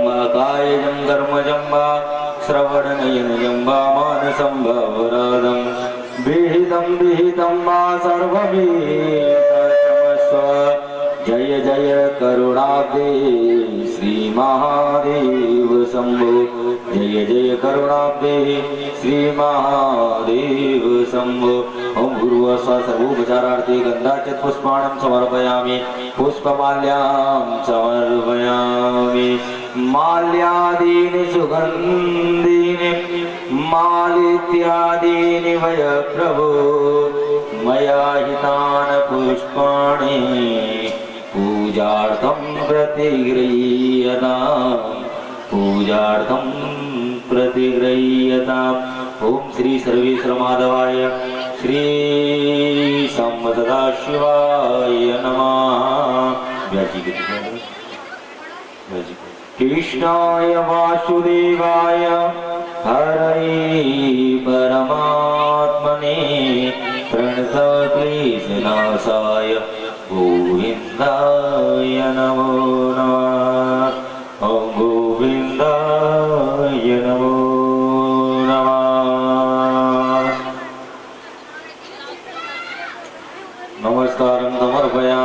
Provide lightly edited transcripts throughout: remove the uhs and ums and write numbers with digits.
वा कायजं कर्मजं वा श्रवणनयनजं वा मानसं वा वरादं विहितं वा सर्वमेतत्क्षमस्व। जय जय करुणाब्धे श्री महादेव शंभो। जय जय करुणाब्धे श्री महादेव शंभो। ओम भूर्भुवस्सुवः सर्वोपचारार्थे गन्धाक्षत पुष्पाणं समर्पयामि। पुष्पमाल्यां समर्पयामि। माल्यादीनि सुगन्धीनि मालित्यादीनि वय प्रभो मया हितानि पुष्पाणि पूजार्थं प्रतिगृह्यताम्। ओम श्री सर्वेश्वर माधवाय श्री सदाशिवाय नमः। कृष्णाय वासुदेवाय हरये परमात्मने प्रणतक्लेशनाशाय गोविन्दाय नमो नमः। ओम गोविन्दाय नमो नमः। नमस्कारं समर्पयामि।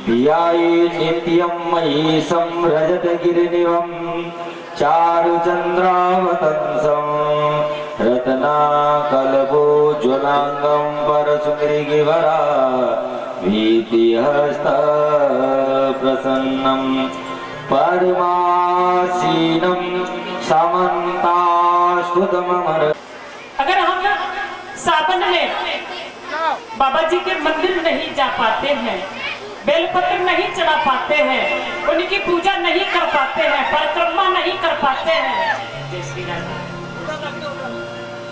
धियाये नित्यं मयि संरजतगिरिनिवं चारुचन्द्रावतंसं रत्नाकल्पोज्ज्वलाङ्गं परशुमृगिवरा भीतिहस्तप्रसन्नं परमासीनं समन्तास्तुतममर। अगर हम सावन में बाबा जी के मंदिर नहीं जा पाते हैं, बेलपत्र नहीं चढ़ा पाते हैं, उनकी पूजा नहीं कर पाते हैं, परिक्रमा नहीं कर पाते हैं, जय श्री राम।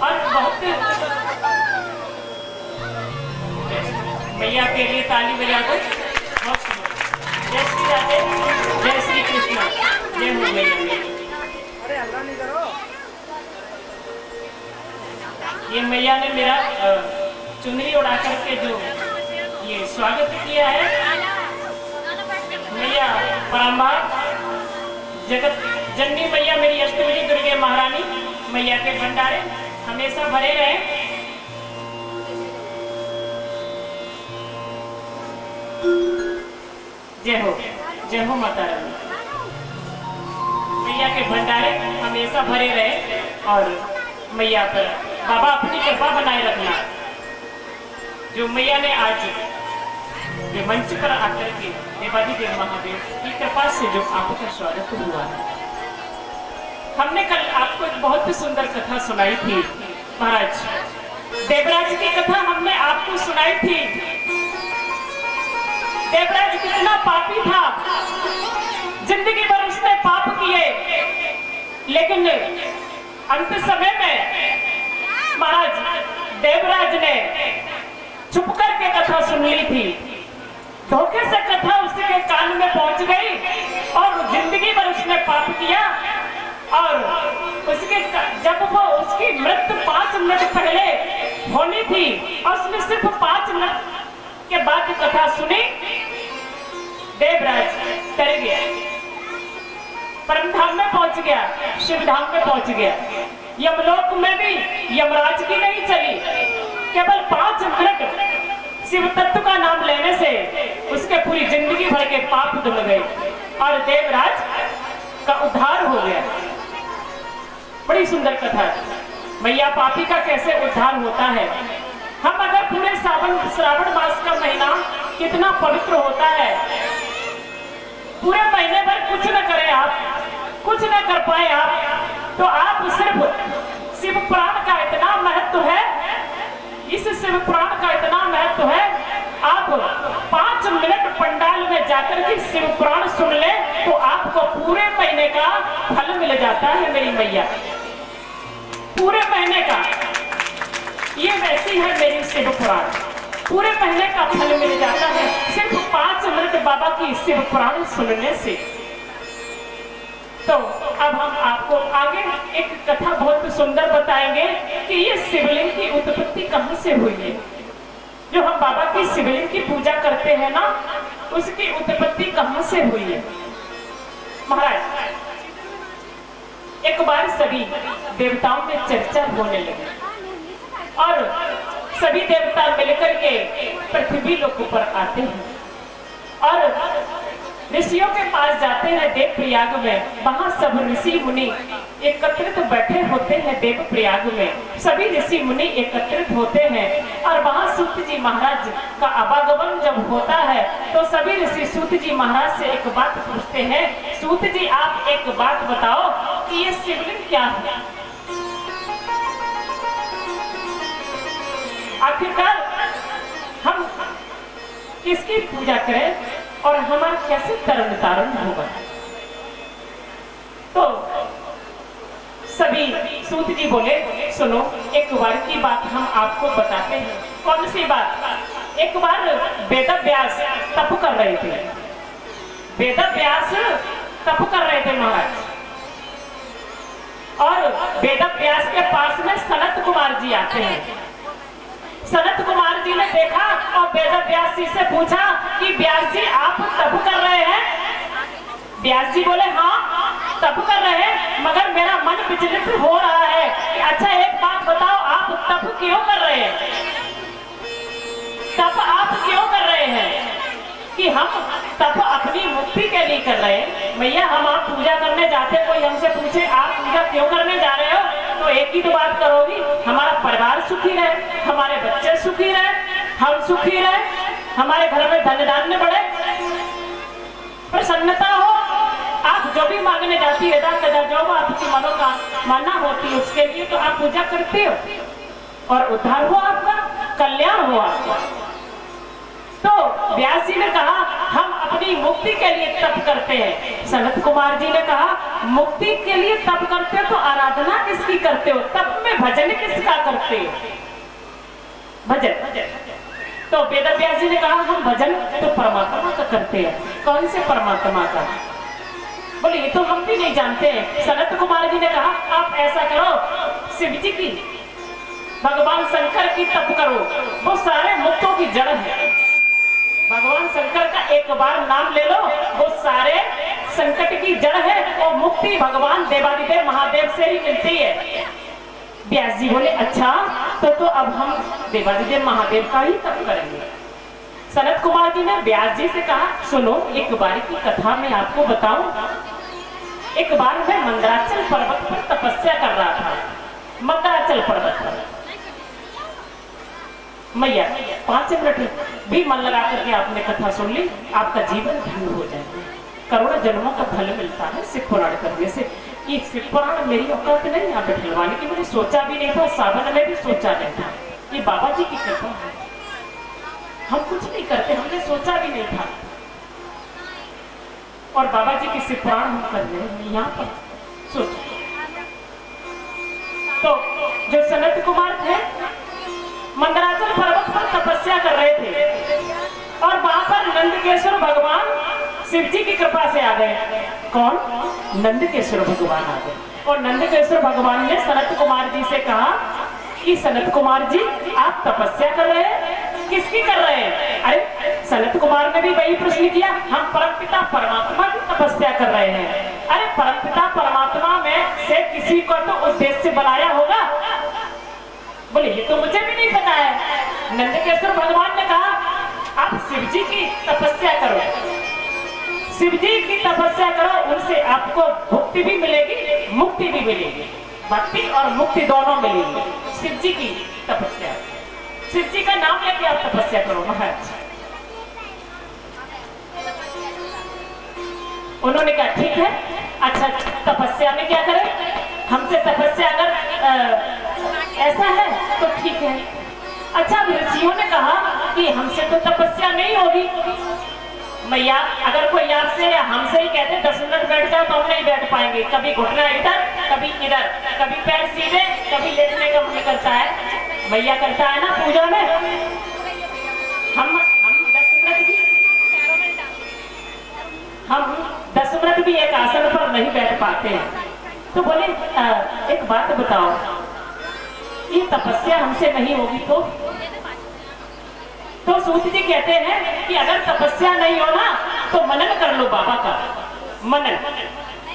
और बहुत मैया के लिए ताली बजा दो। जय श्री राधे, जय श्री कृष्ण, जय हो मैया। अरे हल्ला नहीं करो। ये मैया ने मेरा चुनरी उड़ा करके जो ये स्वागत किया है, मैया परम्बार जगत जननी मैया मेरी अष्टभुजी दुर्गे महारानी मैया के भंडारे हमेशा भरे रहे। जय हो माता रानी। मैया के भंडारे हमेशा भरे रहे और मैया पर बाबा अपनी कृपा बनाए रखना। जो मैया ने आज ये मंच पर आकर के देवाधिदेव महादेव की कृपा से जो आपका स्वागत हुआ है। हमने कल आपको एक बहुत ही सुंदर कथा सुनाई थी महाराज। देवराज की कथा हमने आपको सुनाई थी। देवराज कितना पापी था, जिंदगी भर उसने पाप किए, लेकिन अंत समय में महाराज देवराज ने छुप करके कथा सुन ली थी। धोखे से कथा उसके कान में पहुंच गई और जिंदगी भर उसने पाप किया। और उसके जब वो उसकी मृत्यु 5 मिनट पहले होनी थी और उसने सिर्फ 5 मिनट के बाद कथा सुनी, देवराज डर गया, परम धाम में पहुंच गया, शिव धाम में पहुंच गया। यमलोक में भी यमराज की नहीं चली, केवल 5 मिनट शिव तत्व का नाम लेने से उसके पूरी जिंदगी भर के पाप धुल गए और देवराज का उद्धार हो गया। बड़ी सुंदर कथा। मैया पापी का कैसे उद्धार होता है। हम अगर पूरे श्रावण मास का महीना कितना पवित्र होता है, पूरे महीने भर कुछ न करें आप, कुछ न कर पाए आप, तो आप सिर्फ शिव पुराण का इतना महत्व है, इस शिव पुराण का इतना महत्व है, आप 5 मिनट पंडाल में जाकर के शिव पुराण सुन ले तो आपको पूरे महीने का फल मिल जाता है मेरी मैया। पूरे महीने का ये वैसी है मेरी शिव पुराण, पूरे महीने का फल मिल जाता है सिर्फ 5 मिनट बाबा की शिव पुराण सुनने से। तो अब हम आपको आगे एक कथा बहुत सुंदर बताएंगे कि ये शिवलिंग की उत्पत्ति कहां से हुई है। जो हम बाबा की शिवलिंग की पूजा करते हैं ना, उसकी उत्पत्ति कहां से हुई है। महाराज, एक बार सभी देवताओं में चर्चा होने लगी और सभी देवता मिलकर के पृथ्वी लोक पर आते हैं और ऋषियों के पास जाते हैं देव प्रयाग में। वहां सब ऋषि मुनि एकत्रित बैठे होते हैं। देव प्रयाग में सभी ऋषि मुनि एकत्रित होते हैं और वहां सूत जी महाराज का आवागमन जब होता है तो सभी ऋषि सूत जी महाराज से एक बात पूछते हैं, सूत जी आप एक बात बताओ कि ये शिवलिंग क्या है? आखिरकार हम किसकी पूजा करें और हमारा कैसे तरण तारण होगा? तो सभी सूत जी बोले, सुनो एक बार की बात हम आपको बताते हैं। कौन सी बात? एक बार वेदव्यास तप कर रहे थे। वेदव्यास तप कर रहे थे महाराज, और वेदव्यास के पास में सनत कुमार जी आते हैं। सनत कुमार जी ने देखा और वेदव्यास जी से पूछा कि व्यास जी आप तप कर रहे हैं? व्यास जी बोले हाँ तप कर रहे हैं, मगर मेरा मन विचलित हो रहा है कि अच्छा एक बात बताओ आप तप क्यों कर रहे हैं? तप आप क्यों कर रहे हैं? कि हम तप अपनी मुक्ति के लिए कर रहे हैं। भैया हम आप पूजा करने जाते, कोई हमसे पूछे आप पूजा क्यों करने जा रहे हो, तो एक ही तो बात करोगी, हमारा परिवार सुखी रहे, हमारे बच्चे सुखी रहे, हम सुखी रहे, हमारे घर में धन धान्य बढ़े, प्रसन्नता हो। आप जो भी मांगने जाती है जो आपकी मनोकामना होती है उसके लिए तो आप पूजा करते हो और उद्धार हो, आपका कल्याण हो आपका। तो व्यास जी ने कहा हम अपनी मुक्ति के लिए तप करते हैं। सनत कुमार जी ने कहा मुक्ति के लिए तप करते हो तो आराधना किसकी करते हो? तप में भजन किसका करते हो? भजन। तो वेदव्यास जी ने कहा हम भजन तो परमात्मा का करते हैं। कौन से परमात्मा का? बोले ये तो हम भी नहीं जानते हैं। सनत कुमार जी ने कहा आप ऐसा करो, शिव जी की, भगवान शंकर की तप करो, वो सारे मुक्तों की जड़ है। भगवान शंकर का एक बार नाम ले लो, वो सारे संकट की जड़ है और मुक्ति भगवान देवादिदेव महादेव से ही मिलती है। व्यास जी बोले अच्छा तो अब हम देवादिदेव महादेव का ही तप करेंगे। सनत कुमार जी ने व्यास जी से कहा सुनो एक बार की कथा मैं आपको बताऊं। एक बार मैं मंदराचल पर्वत पर तपस्या कर रहा था। मंदराचल पर्वत पर मैया 5 मिनट भी मन लगा करके आपने कथा सुन ली, आपका जीवन धन्य हो जाएगा, करोड़ों जन्मों का फल मिलता है शिव पुराण करने से। ये शिव पुराण मेरी औकात नहीं यहाँ पे ठलवाने की, मैंने सोचा भी नहीं था, सावन में भी सोचा नहीं था। ये बाबा जी की कृपा है, हम कुछ नहीं करते, हमने सोचा भी नहीं था और बाबा जी की शिव पुराण हम कर रहे हैं यहाँ पर। सोचो तो जो सनत कुमार थे मंदराचल पर्वत पर तपस्या कर रहे थे और वहां पर नंदकेश्वर भगवान शिव जी की कृपा से आ गए। कौन? नंदकेश्वर भगवान आ गए और नंदकेश्वर भगवान ने सनत कुमार जी से कहा कि सनत कुमार जी आप तपस्या कर रहे हैं, किसकी कर रहे हैं? अरे सनत कुमार ने भी वही प्रश्न किया, हम परमपिता परमात्मा की तपस्या कर रहे हैं। अरे परमपिता परमात्मा में से किसी को तो उद्देश्य बनाया होगा। बोले ये तो मुझे भी नहीं पता है। नंदकेश्वर भगवान ने कहा आप शिव जी की तपस्या करो, शिव जी की तपस्या करो, उनसे आपको भक्ति भी मिलेगी मुक्ति भी मिलेगी, भक्ति और मुक्ति दोनों मिलेगी। शिव जी की तपस्या, शिव जी का नाम लेके आप तपस्या करो महाराज। उन्होंने कहा ठीक है, अच्छा तपस्या में क्या करें? हमसे तपस्या अगर ऐसा है तो ठीक है। अच्छा ऋषियों ने कहा कि हमसे तो तपस्या नहीं होगी। मैया अगर कोई आपसे या हमसे ही कहते 10 मिनट बैठ जाओ तो हम नहीं बैठ पाएंगे। कभी घुटना इधर, कभी इधर, कभी पैर सीधे, कभी लेटने का मन करता है। मैया करता है ना पूजा में। हम 10 मिनट भी एक आसन पर नहीं बैठ पाते हैं। तो बोले एक बात बताओ, ये तपस्या हमसे नहीं होगी तो सूत जी कहते हैं कि अगर तपस्या नहीं हो ना तो मनन कर लो बाबा का। मनन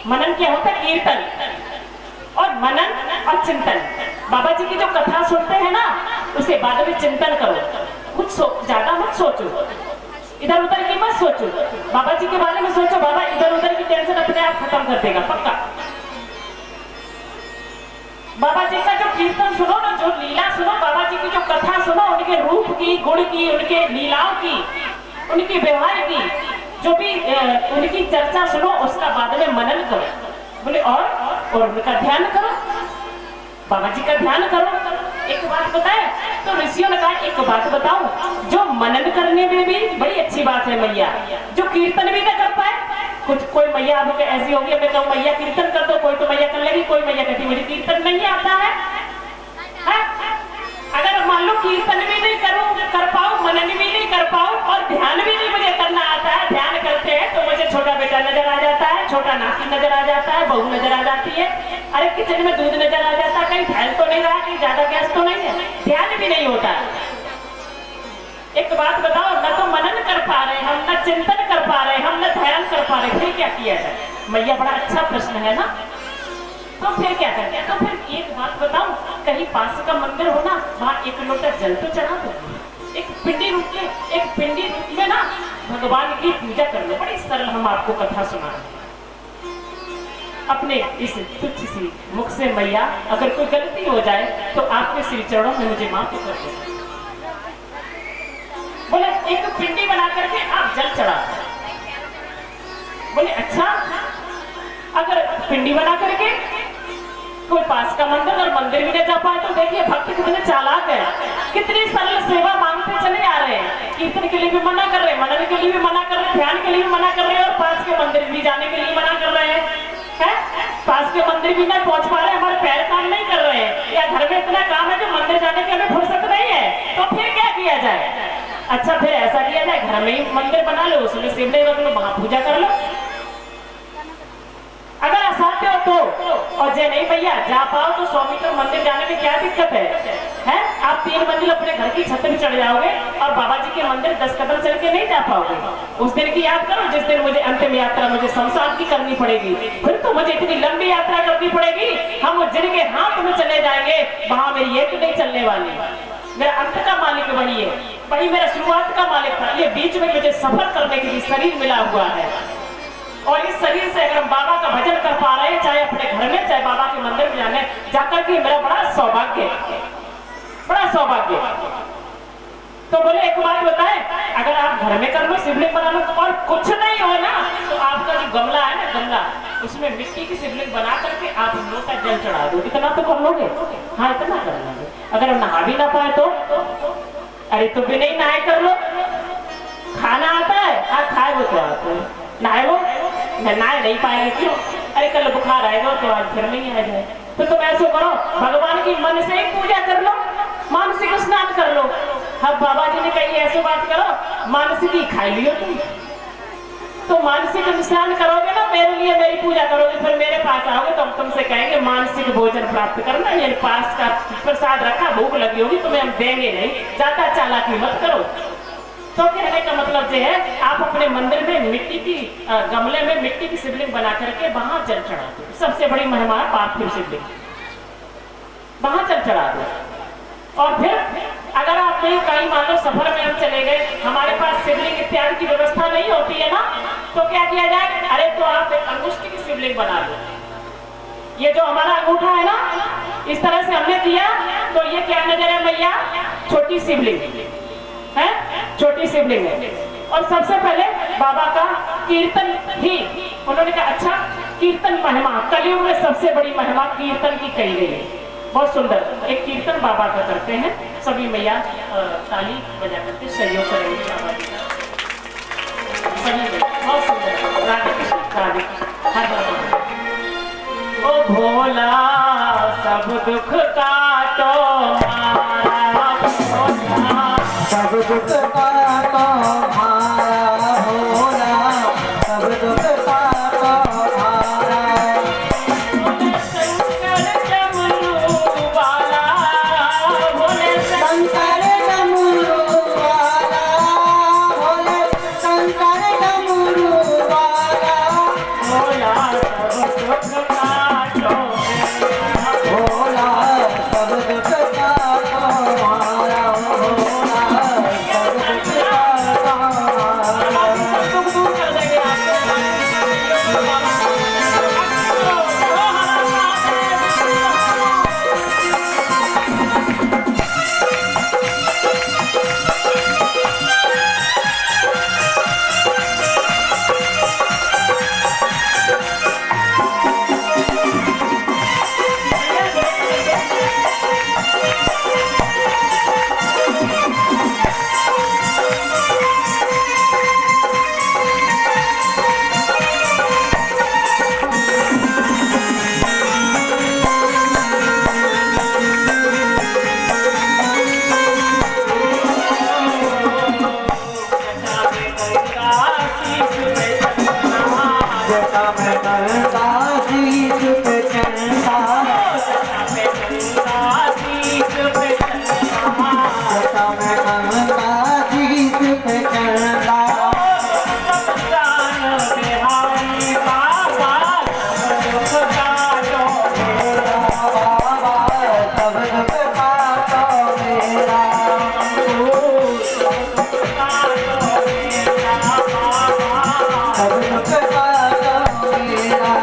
मनन क्या होता है? कीर्तन और मनन और चिंतन। बाबा जी की जो कथा सुनते हैं ना, उसे बाद में चिंतन करो, कुछ ज्यादा मत सोचो, इधर उधर की मत सोचो, बाबा जी के बारे में सोचो। बाबा इधर उधर की टेंशन अपने आप खत्म कर देगा, पक्का। बाबा जी का जो कीर्तन सुनो ना, जो लीला सुनो, बाबा जी की जो कथा सुनो, उनके रूप की, गुण की, उनके लीलाओं की, उनके व्यवहार की, जो भी उनकी चर्चा सुनो, उसका बाद में मनन करो। बोले और उनका ध्यान करो, बाबा जी का ध्यान करो। एक बात बताए तो ऋषियों ने कहा एक बात बताऊं, जो मनन करने में भी बड़ी अच्छी बात है मैया, जो कीर्तन भी ना कर पाए, कुछ कोई मैया अब ऐसी होगी, मैं कहूँ मैया कीर्तन कर दो, कोई तो मैया कर लेगी, कोई मैया कहती मुझे कीर्तन नहीं आता है। अगर मान लो कीर्तन भी नहीं कर पाऊं, मनन भी नहीं कर पाऊं और ध्यान भी नहीं मुझे करना आता है, ध्यान करते हैं तो मुझे छोटा बेटा नजर आ जाता है, छोटा नाती नजर आ जाता है, बहू नजर आ जाती है, अरे किचन में दूध नजर आ जाता है, कहीं फैल तो नहीं रहा, कहीं ज्यादा गैस तो नहीं है, ध्यान भी नहीं होता। एक बात बताओ, न तो मनन कर पा रहे हम, न चिंतन कर पा रहे हम, न ध्यान कर पा रहे, फिर क्या किया जाए? मैया बड़ा अच्छा प्रश्न है ना, तो फिर क्या करते हैं? तो फिर एक बात बताऊं, कहीं पास का मंदिर हो ना, वहां एक लोटा जल तो चढ़ा दो, एक पिंडी रूप में ना भगवान की पूजा कर लो। बड़ी सरल हम आपको कथा सुना रहे हैं अपने इस तुच्छ सी मुख से। मैया अगर कोई गलती हो जाए तो आपके श्री चरणों में मुझे माफ कर दो। बोले एक पिंडी बना करके आप जल चढ़ा। बोले अच्छा, अगर पिंडी बना करके कोई पास का मंदिर और मंदिर भी नहीं जा पाए तो देखिए भक्त कितने चालाक है, कितनी सरल सेवा मांगते चले आ रहे हैं। कीर्तन के लिए भी मना कर रहे हैं, मनन के लिए भी मना कर रहे हैं, ध्यान के लिए भी मना कर रहे हैं और पास के मंदिर भी जाने के लिए मना कर रहे हैं। पास के मंदिर भी नहीं पहुंच पा रहे, हमारे पैर काम नहीं कर रहे हैं, या घर में इतना काम है कि मंदिर जाने की हमें फुर्सत नहीं है, तो फिर क्या किया जाए? अच्छा फिर ऐसा किया जाए, घर में ही मंदिर बना लो, उसमें शिवलिंग रख लो, वहां पूजा कर लो। अगर असाध्य हो तो, और जे नहीं भैया जा पाओ तो 100 मीटर मंदिर जाने में क्या दिक्कत है? आप 3 मंजिल अपने घर की छत पे चढ़ जाओगे और बाबा जी के मंदिर 10 कदम चल के नहीं जा पाओगे। उस दिन की याद करो जिस दिन मुझे अंतिम यात्रा मुझे शमशान की करनी पड़ेगी, फिर तो मुझे इतनी लंबी यात्रा करनी पड़ेगी, हम जिनके हाथ में चले जाएंगे वहां मेरी एक नहीं चलने वाली। मेरा अंत का मालिक वही है, वही मेरा शुरुआत का मालिक था, ये बीच में मुझे सफर करने के लिए शरीर मिला हुआ है। और इस शरीर से अगर हम बाबा का भजन कर पा रहे हैं, चाहे अपने घर में चाहे बाबा के मंदिर में जाने जाकर के, मेरा बड़ा सौभाग्य, बड़ा सौभाग्य। तो बोले एक बात बताए, अगर आप घर में कर लो, शिवलिंग बना लो और कुछ नहीं हो ना, तो आपका जो गमला है ना, गमला उसमें मिट्टी की शिवलिंग बना करके आप लोटा जल चढ़ा दो। इतना तो कर लोगे? हाँ इतना कर लोगे। अगर हम नहा भी ना पाए तो, अरे तो भी नहीं नहाए कर लो। खाना आता है? हाँ खाए वो तो आता है, नहाए वो नहाए नहीं पाएंगे क्यों? अरे कल बुखार आएगा तो आज फिर नहीं आ जाए। तो तुम ऐसे करो, भगवान की मन से ही पूजा कर लो, मानसिक स्नान कर लो। अब बाबा जी ने कही ऐसे बात करो, मानसिक ही खाई लियो तुम, तो मानसिक स्नान करोगे ना, मेरे लिए मेरी पूजा करोगे, फिर मेरे पास आओगे तो हम तुमसे कहेंगे मानसिक भोजन प्राप्त करना, ये पास का प्रसाद रखा, भूख लगी होगी तुम्हें हम देंगे नहीं, ज्यादा चालाकी मत करो। तो कहने का मतलब ये है, आप अपने मंदिर में मिट्टी की गमले में मिट्टी की शिवलिंग बना करके वहां जल चढ़ा दो। सबसे बड़ी महिमा है पार्थिव शिवलिंग, वहां जल चढ़ा दो। और फिर अगर आप कहीं मान लो सफर में हम चले गए, हमारे पास शिवलिंग इत्यादि की व्यवस्था नहीं होती है ना, तो क्या किया जाए? अरे तो आप एक अंगुष्ठ की शिवलिंग बना लो। ये जो हमारा अंगूठा है ना, इस तरह से हमने किया तो ये क्या नजर है मैया? छोटी शिवलिंग है, छोटी शिवलिंग है। और सबसे पहले बाबा का कीर्तन ही उन्होंने कहा, अच्छा कीर्तन महिमा, कलयुग में सबसे बड़ी महिमा कीर्तन की कही गई है। बहुत सुंदर एक कीर्तन बाबा का करते हैं, सभी मैया ताली बजा करके सहयोग करेंगे बाबा जी का, सभी बहुत सुंदर। राधे कृष्ण राधे हर बाबा। ओ भोला सब दुख काटो मारा भोला, सब दुख काटो मारा भोला, सब दुख काटो मारा। शंकर डमरू वाला, भोले शंकर डमरू वाला, भोले शंकर डमरू वाला, में करता शीश पे चढ़ता जटा पे गंगा शीश पे चढ़ता जटा में करता शीश पे चढ़ता जान बिहारी बाबा दुख काटो मेरा बाबा सब दुख काटो मेरा सब दुख काटो मेरा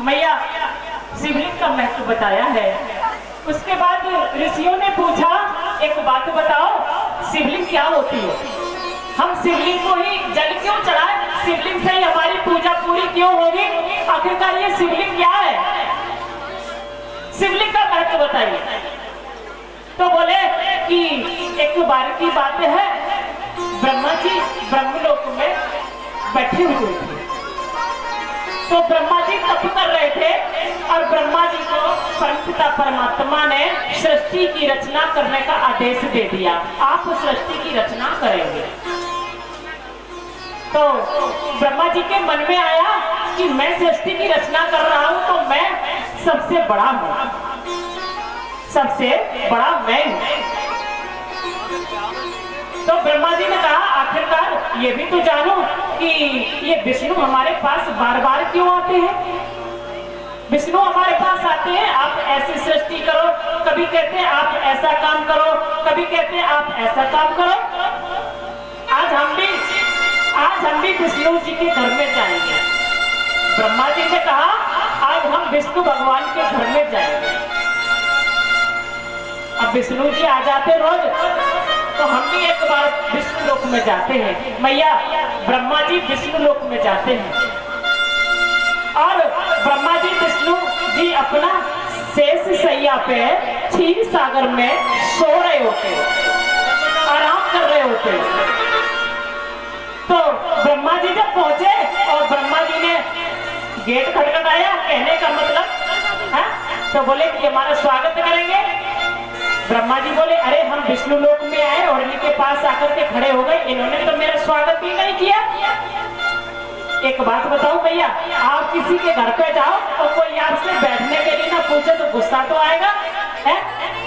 मैया शिवलिंग का महत्व बताया है। उसके बाद ऋषियों ने पूछा, एक बात बताओ, शिवलिंग क्या होती है? हम शिवलिंग को ही जल क्यों चढ़ाए? शिवलिंग से ही हमारी पूजा पूरी क्यों होगी? आखिरकार ये शिवलिंग क्या है? शिवलिंग का महत्व बताइए। तो बोले कि एक बार की बात है, ब्रह्मा जी ब्रह्मलोक में बैठे हुए थे। तो ब्रह्मा जी तप कर रहे थे और ब्रह्मा जी को परमपिता परमात्मा ने सृष्टि की रचना करने का आदेश दे दिया, आप सृष्टि की रचना करेंगे। तो ब्रह्मा जी के मन में आया कि मैं सृष्टि की रचना कर रहा हूं तो मैं सबसे बड़ा हूं, सबसे बड़ा मैं हूं। तो ब्रह्मा जी ने कहा, आखिरकार ये भी तो जानो कि ये विष्णु हमारे पास बार बार क्यों आते हैं? विष्णु हमारे पास आते हैं, आप ऐसी सृष्टि करो, कभी कहते हैं आप ऐसा काम करो, कभी कहते हैं आप ऐसा काम करो। आज हम भी विष्णु जी के घर में जाएंगे। ब्रह्मा जी ने कहा, आज हम विष्णु भगवान के घर में जाएंगे। अब विष्णु जी आ जाते रोज, तो हम भी एक बार विष्णु लोक में जाते हैं। मैया ब्रह्मा जी विष्णु लोक में जाते हैं और ब्रह्मा जी विष्णु जी अपना शेष सैया पे क्षीर सागर में सो रहे होते, आराम कर रहे होते। तो ब्रह्मा जी जब पहुंचे और ब्रह्मा जी ने गेट खटखटाया, कहने का मतलब है, तो बोले कि हमारा स्वागत करेंगे। ब्रह्मा जी बोले, अरे हम विष्णु लोक में आए और इनके पास आकर के खड़े हो गए, इन्होंने तो मेरा स्वागत ही नहीं किया। एक बात बताओ भैया, आप किसी के घर पे जाओ और कोई आपसे बैठने के लिए ना पूछे तो गुस्सा तो आएगा है?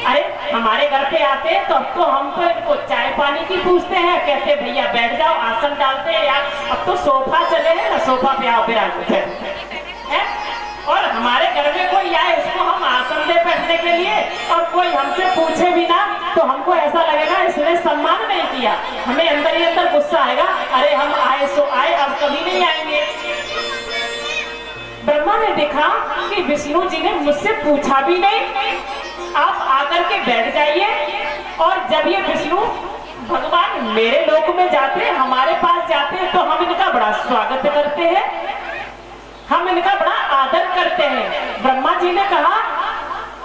अरे हमारे घर पे आते हैं तो अब तो हम तो इनको चाय पानी की पूछते हैं, कहते भैया बैठ जाओ, आसन डालते हैं यार। अब तो सोफा चले हैं ना, सोफा पे आओ फिर है। और हमारे घर में कोई आए उसको हम आसन दे बैठने के लिए और कोई हमसे पूछे भी ना तो हमको ऐसा लगेगा इसने सम्मान नहीं किया, हमें अंदर ही अंदर गुस्सा आएगा, अरे हम आए सो आए, अब कभी नहीं आएंगे। ब्रह्मा ने देखा कि विष्णु जी ने मुझसे पूछा भी नहीं, आप आकर के बैठ जाइए। और जब ये विष्णु भगवान मेरे लोक में जाते हैं, हमारे पास जाते हैं, तो हम इनका बड़ा स्वागत करते हैं, हम इनका बड़ा आदर करते हैं। ब्रह्मा जी ने कहा,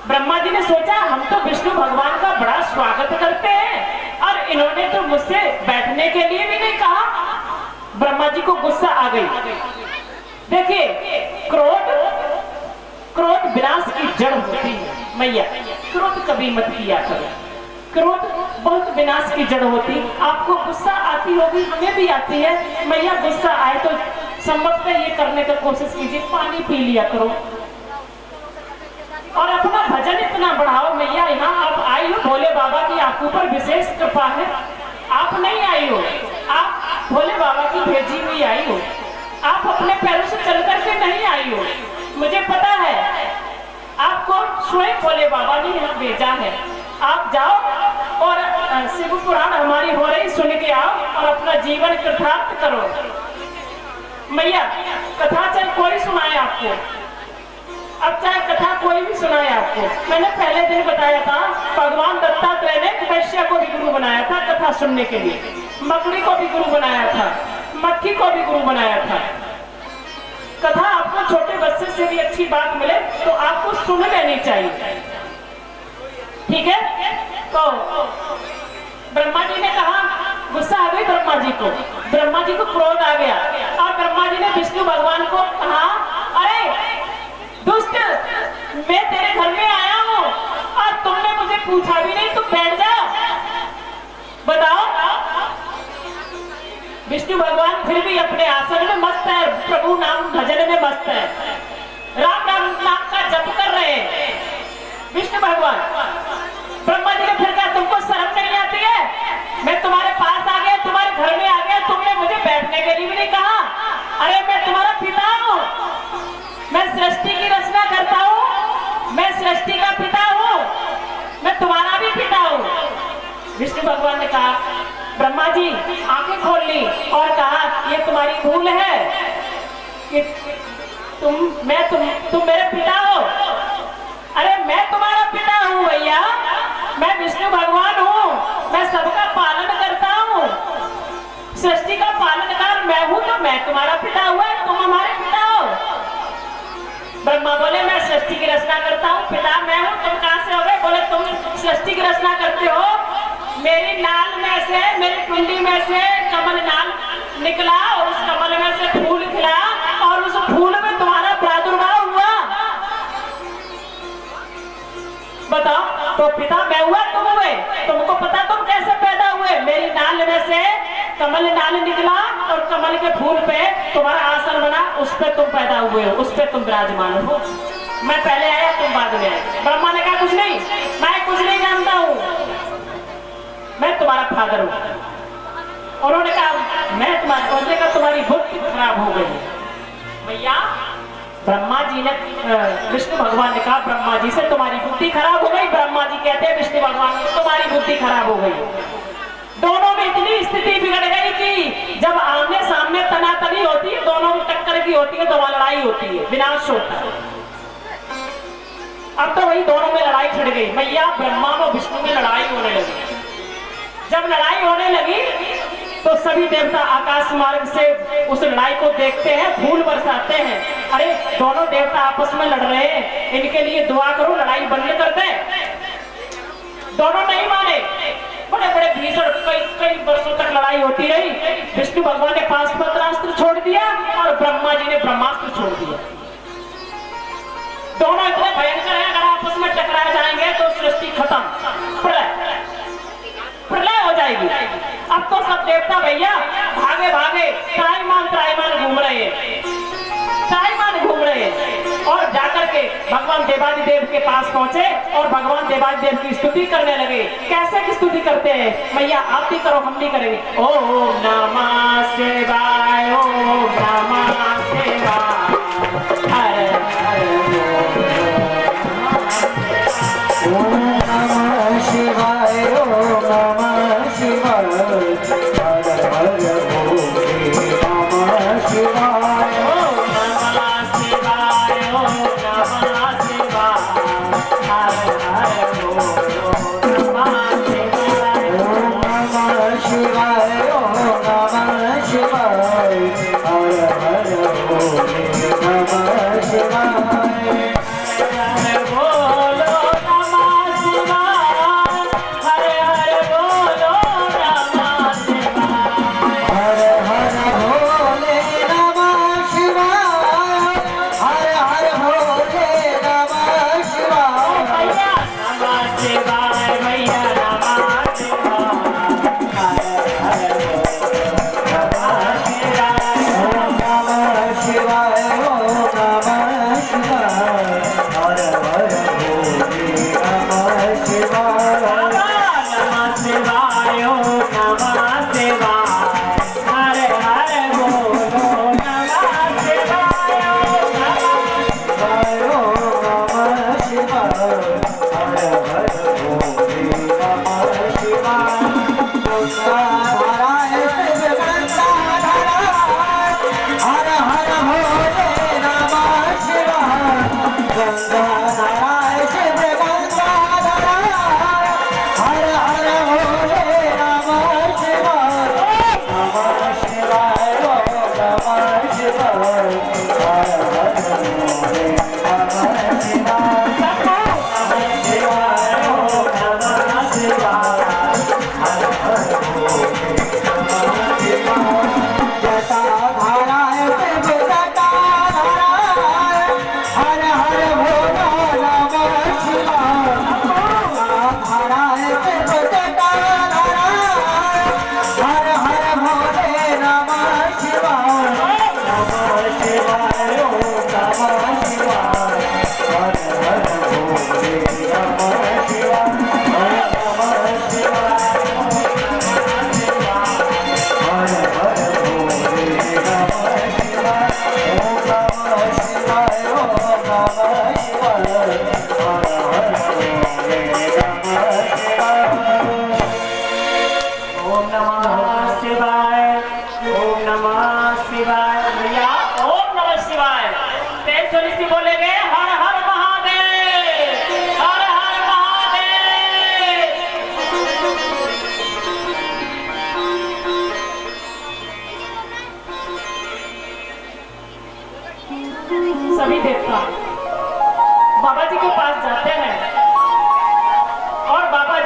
ब्रह्मा जी ने सोचा हम तो विष्णु भगवान का बड़ा स्वागत करते हैं और इन्होंने तो मुझसे बैठने के लिए भी नहीं कहा। ब्रह्मा जी को गुस्सा आ गई। देखिए, क्रोध विनाश की जड़ होती है मैया, क्रोध कभी मत किया करो, क्रोध बहुत विनाश की जड़ होती। आपको गुस्सा आती होगी, हमें भी आती है मैया, गुस्सा आए तो संभवतः ये करने का कोशिश कीजिए, पानी पी लिया करो और अपना भजन इतना बढ़ाओ। मैया यहाँ आप आई हो, भोले बाबा की आपके ऊपर विशेष कृपा है, आप नहीं आई हो, आप भोले बाबा की भेजी हुई आई हो, आप अपने पैरों से चल करके नहीं आई हो। मुझे पता है आपको स्वयं भोले बाबा ने यहाँ भेजा है। आप जाओ और शिव पुराण हमारी हो रही सुन के आओ और अपना जीवन कृतार्थ करो। मैया कथा चाहे कोई सुनाए आपको, अब चाहे कथा कोई भी सुनाए आपको, मैंने पहले दिन बताया था भगवान दत्तात्रेय ने वैश्य को भी गुरु बनाया था कथा सुनने के लिए, मकड़ी को भी गुरु बनाया था, मक्खी को भी गुरु बनाया था। कथा आपको छोटे बच्चे से भी अच्छी बात मिले तो आपको सुन लेनी चाहिए, ठीक है। तो ब्रह्मा जी ने कहा, गुस्सा आ गई ब्रह्मा जी को, ब्रह्मा जी को क्रोध आ गया और ब्रह्मा जी ने विष्णु भगवान को कहा, अरे दुष्ट, मैं तेरे घर में आया हूँ और तुमने मुझे पूछा भी नहीं, तुम बैठ जाओ, बताओ। विष्णु भगवान फिर भी अपने आसन में मस्त है, प्रभु नाम भजन में मस्त है, राम नाम का जप कर रहे हैं विष्णु भगवान। ब्रह्मा जी ने फिर कहा, तुमको शर्म नहीं आती है, मैं तुम्हारे पास आ गया, तुम्हारे घर में आ गया, तुमने मुझे बैठने के लिए भी नहीं कहा। अरे मैं तुम्हारा पिता हूँ, मैं सृष्टि की रचना करता हूँ, मैं सृष्टि का पिता हूँ, मैं तुम्हारा भी पिता हूँ। विष्णु भगवान ने कहा, ब्रह्मा जी आंखें खोल ली और कहा, ये तुम्हारी भूल है कि तुम मेरे पिता हो। अरे मैं तुम्हारा पिता हूँ भैया, मैं विष्णु भगवान हूँ, मैं सबका पालन करता हूँ, सृष्टि का पालनकार मैं हूँ, तो मैं तुम्हारा पिता हुआ, तुम हमारे पिता हो। ब्रह्मा बोले, मैं सृष्टि की रचना करता हूँ, पिता मैं हूँ, तुम कहाँ से हो गए? बोले, तुम सृष्टि की रचना करते हो, मेरी नाल में से, मेरी कुंडी में से कमल नाल निकला और उस कमल में से फूल खिला और उस फूल में तुम्हारा प्रादुर्भाव हुआ। बताओ, तो पिता मैं हुआ, तुम हुए, तुमको पता तुम कैसे पैदा हुए? मेरी नाल में से कमल नाल निकला और कमल के फूल पे तुम्हारा आसन बना, उस पे तुम पैदा हुए हो, उस पे तुम विराजमान हो। मैं पहले आया, तुम बाद में आए। ब्रह्मा ने कहा, कुछ नहीं, मैं कुछ नहीं जानता हूँ, मैं तुम्हारा फादर हूँ। उन्होंने कहा, मैं तुम्हारी बुद्धि खराब हो गई भैया। ब्रह्मा जी ने, विष्णु भगवान ने कहा ब्रह्मा जी से, तुम्हारी बुद्धि खराब हो गई। ब्रह्मा जी कहते हैं विष्णु भगवान को, तुम्हारी बुद्धि खराब हो गई। दोनों में इतनी स्थिति बिगड़ गई कि जब आमने सामने तनातनी होती है, दोनों में टक्कर की होती है, तो वहां लड़ाई होती है, विनाश होता है। अब तो वही दोनों में लड़ाई छिड़ गई भैया, ब्रह्मा और विष्णु में लड़ाई होने लगी। जब लड़ाई होने लगी तो सभी देवता आकाश मार्ग से उस लड़ाई को देखते हैं, फूल बरसाते हैं। अरे दोनों देवता आपस में लड़ रहे हैं, इनके लिए दुआ करो, लड़ाई बंद कर दे। दोनों नहीं माने, बड़े बड़े भीषण कई वर्षों तक लड़ाई होती रही। विष्णु भगवान ने पाशुपत्रास्त्र छोड़ दिया और ब्रह्मा जी ने ब्रह्मास्त्र छोड़ दिया। दोनों इतने भयंकर हैं, अगर आपस में टकरा जाएंगे तो सृष्टि खत्म, प्रलय हो जाएगी। अब तो सब देवता भैया भागे भागे त्राईमान घूम रहे हैं, त्राईमान घूम रहे हैं और जाकर के भगवान देवादिदेव के पास पहुंचे और भगवान देवादिदेव की स्तुति करने लगे। कैसे की स्तुति करते हैं मैया? आप भी करो, हम भी करेंगे। ओम नमः शिवाय, ओम नमः शिवाय, हर हर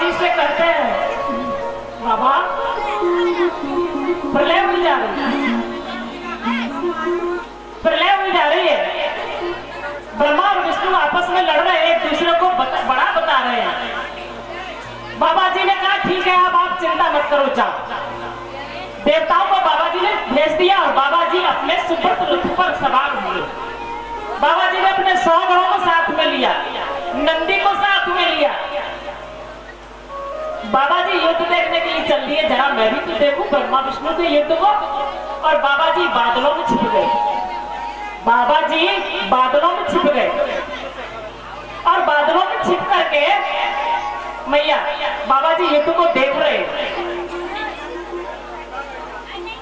जी से कहते हैं, बाबा प्रलय हुई जा रही है, प्रलय हुई जा रही है। ब्रह्मा और विष्णु आपस में लड़ रहे हैं, एक दूसरे को बड़ा बता रहे हैं। बाबा जी ने कहा ठीक है, अब आप चिंता मत करो, जाओ। देवताओं को बाबा जी ने भेज दिया और बाबा जी अपने सुब्रत रथ पर सवार हुए। बाबा जी ने अपने 100 गणों को साथ में लिया, नंदी को साथ में लिया। बाबा जी युद्ध देखने के लिए चल दिए, जरा मैं भी तो देखूं ब्रह्मा विष्णु के युद्ध को। और बाबा जी बादलों में छिप गए, बाबा जी बादलों में छिप गए। और बादलों में छिप करके मैया बाबा जी युद्ध को देख रहे हैं,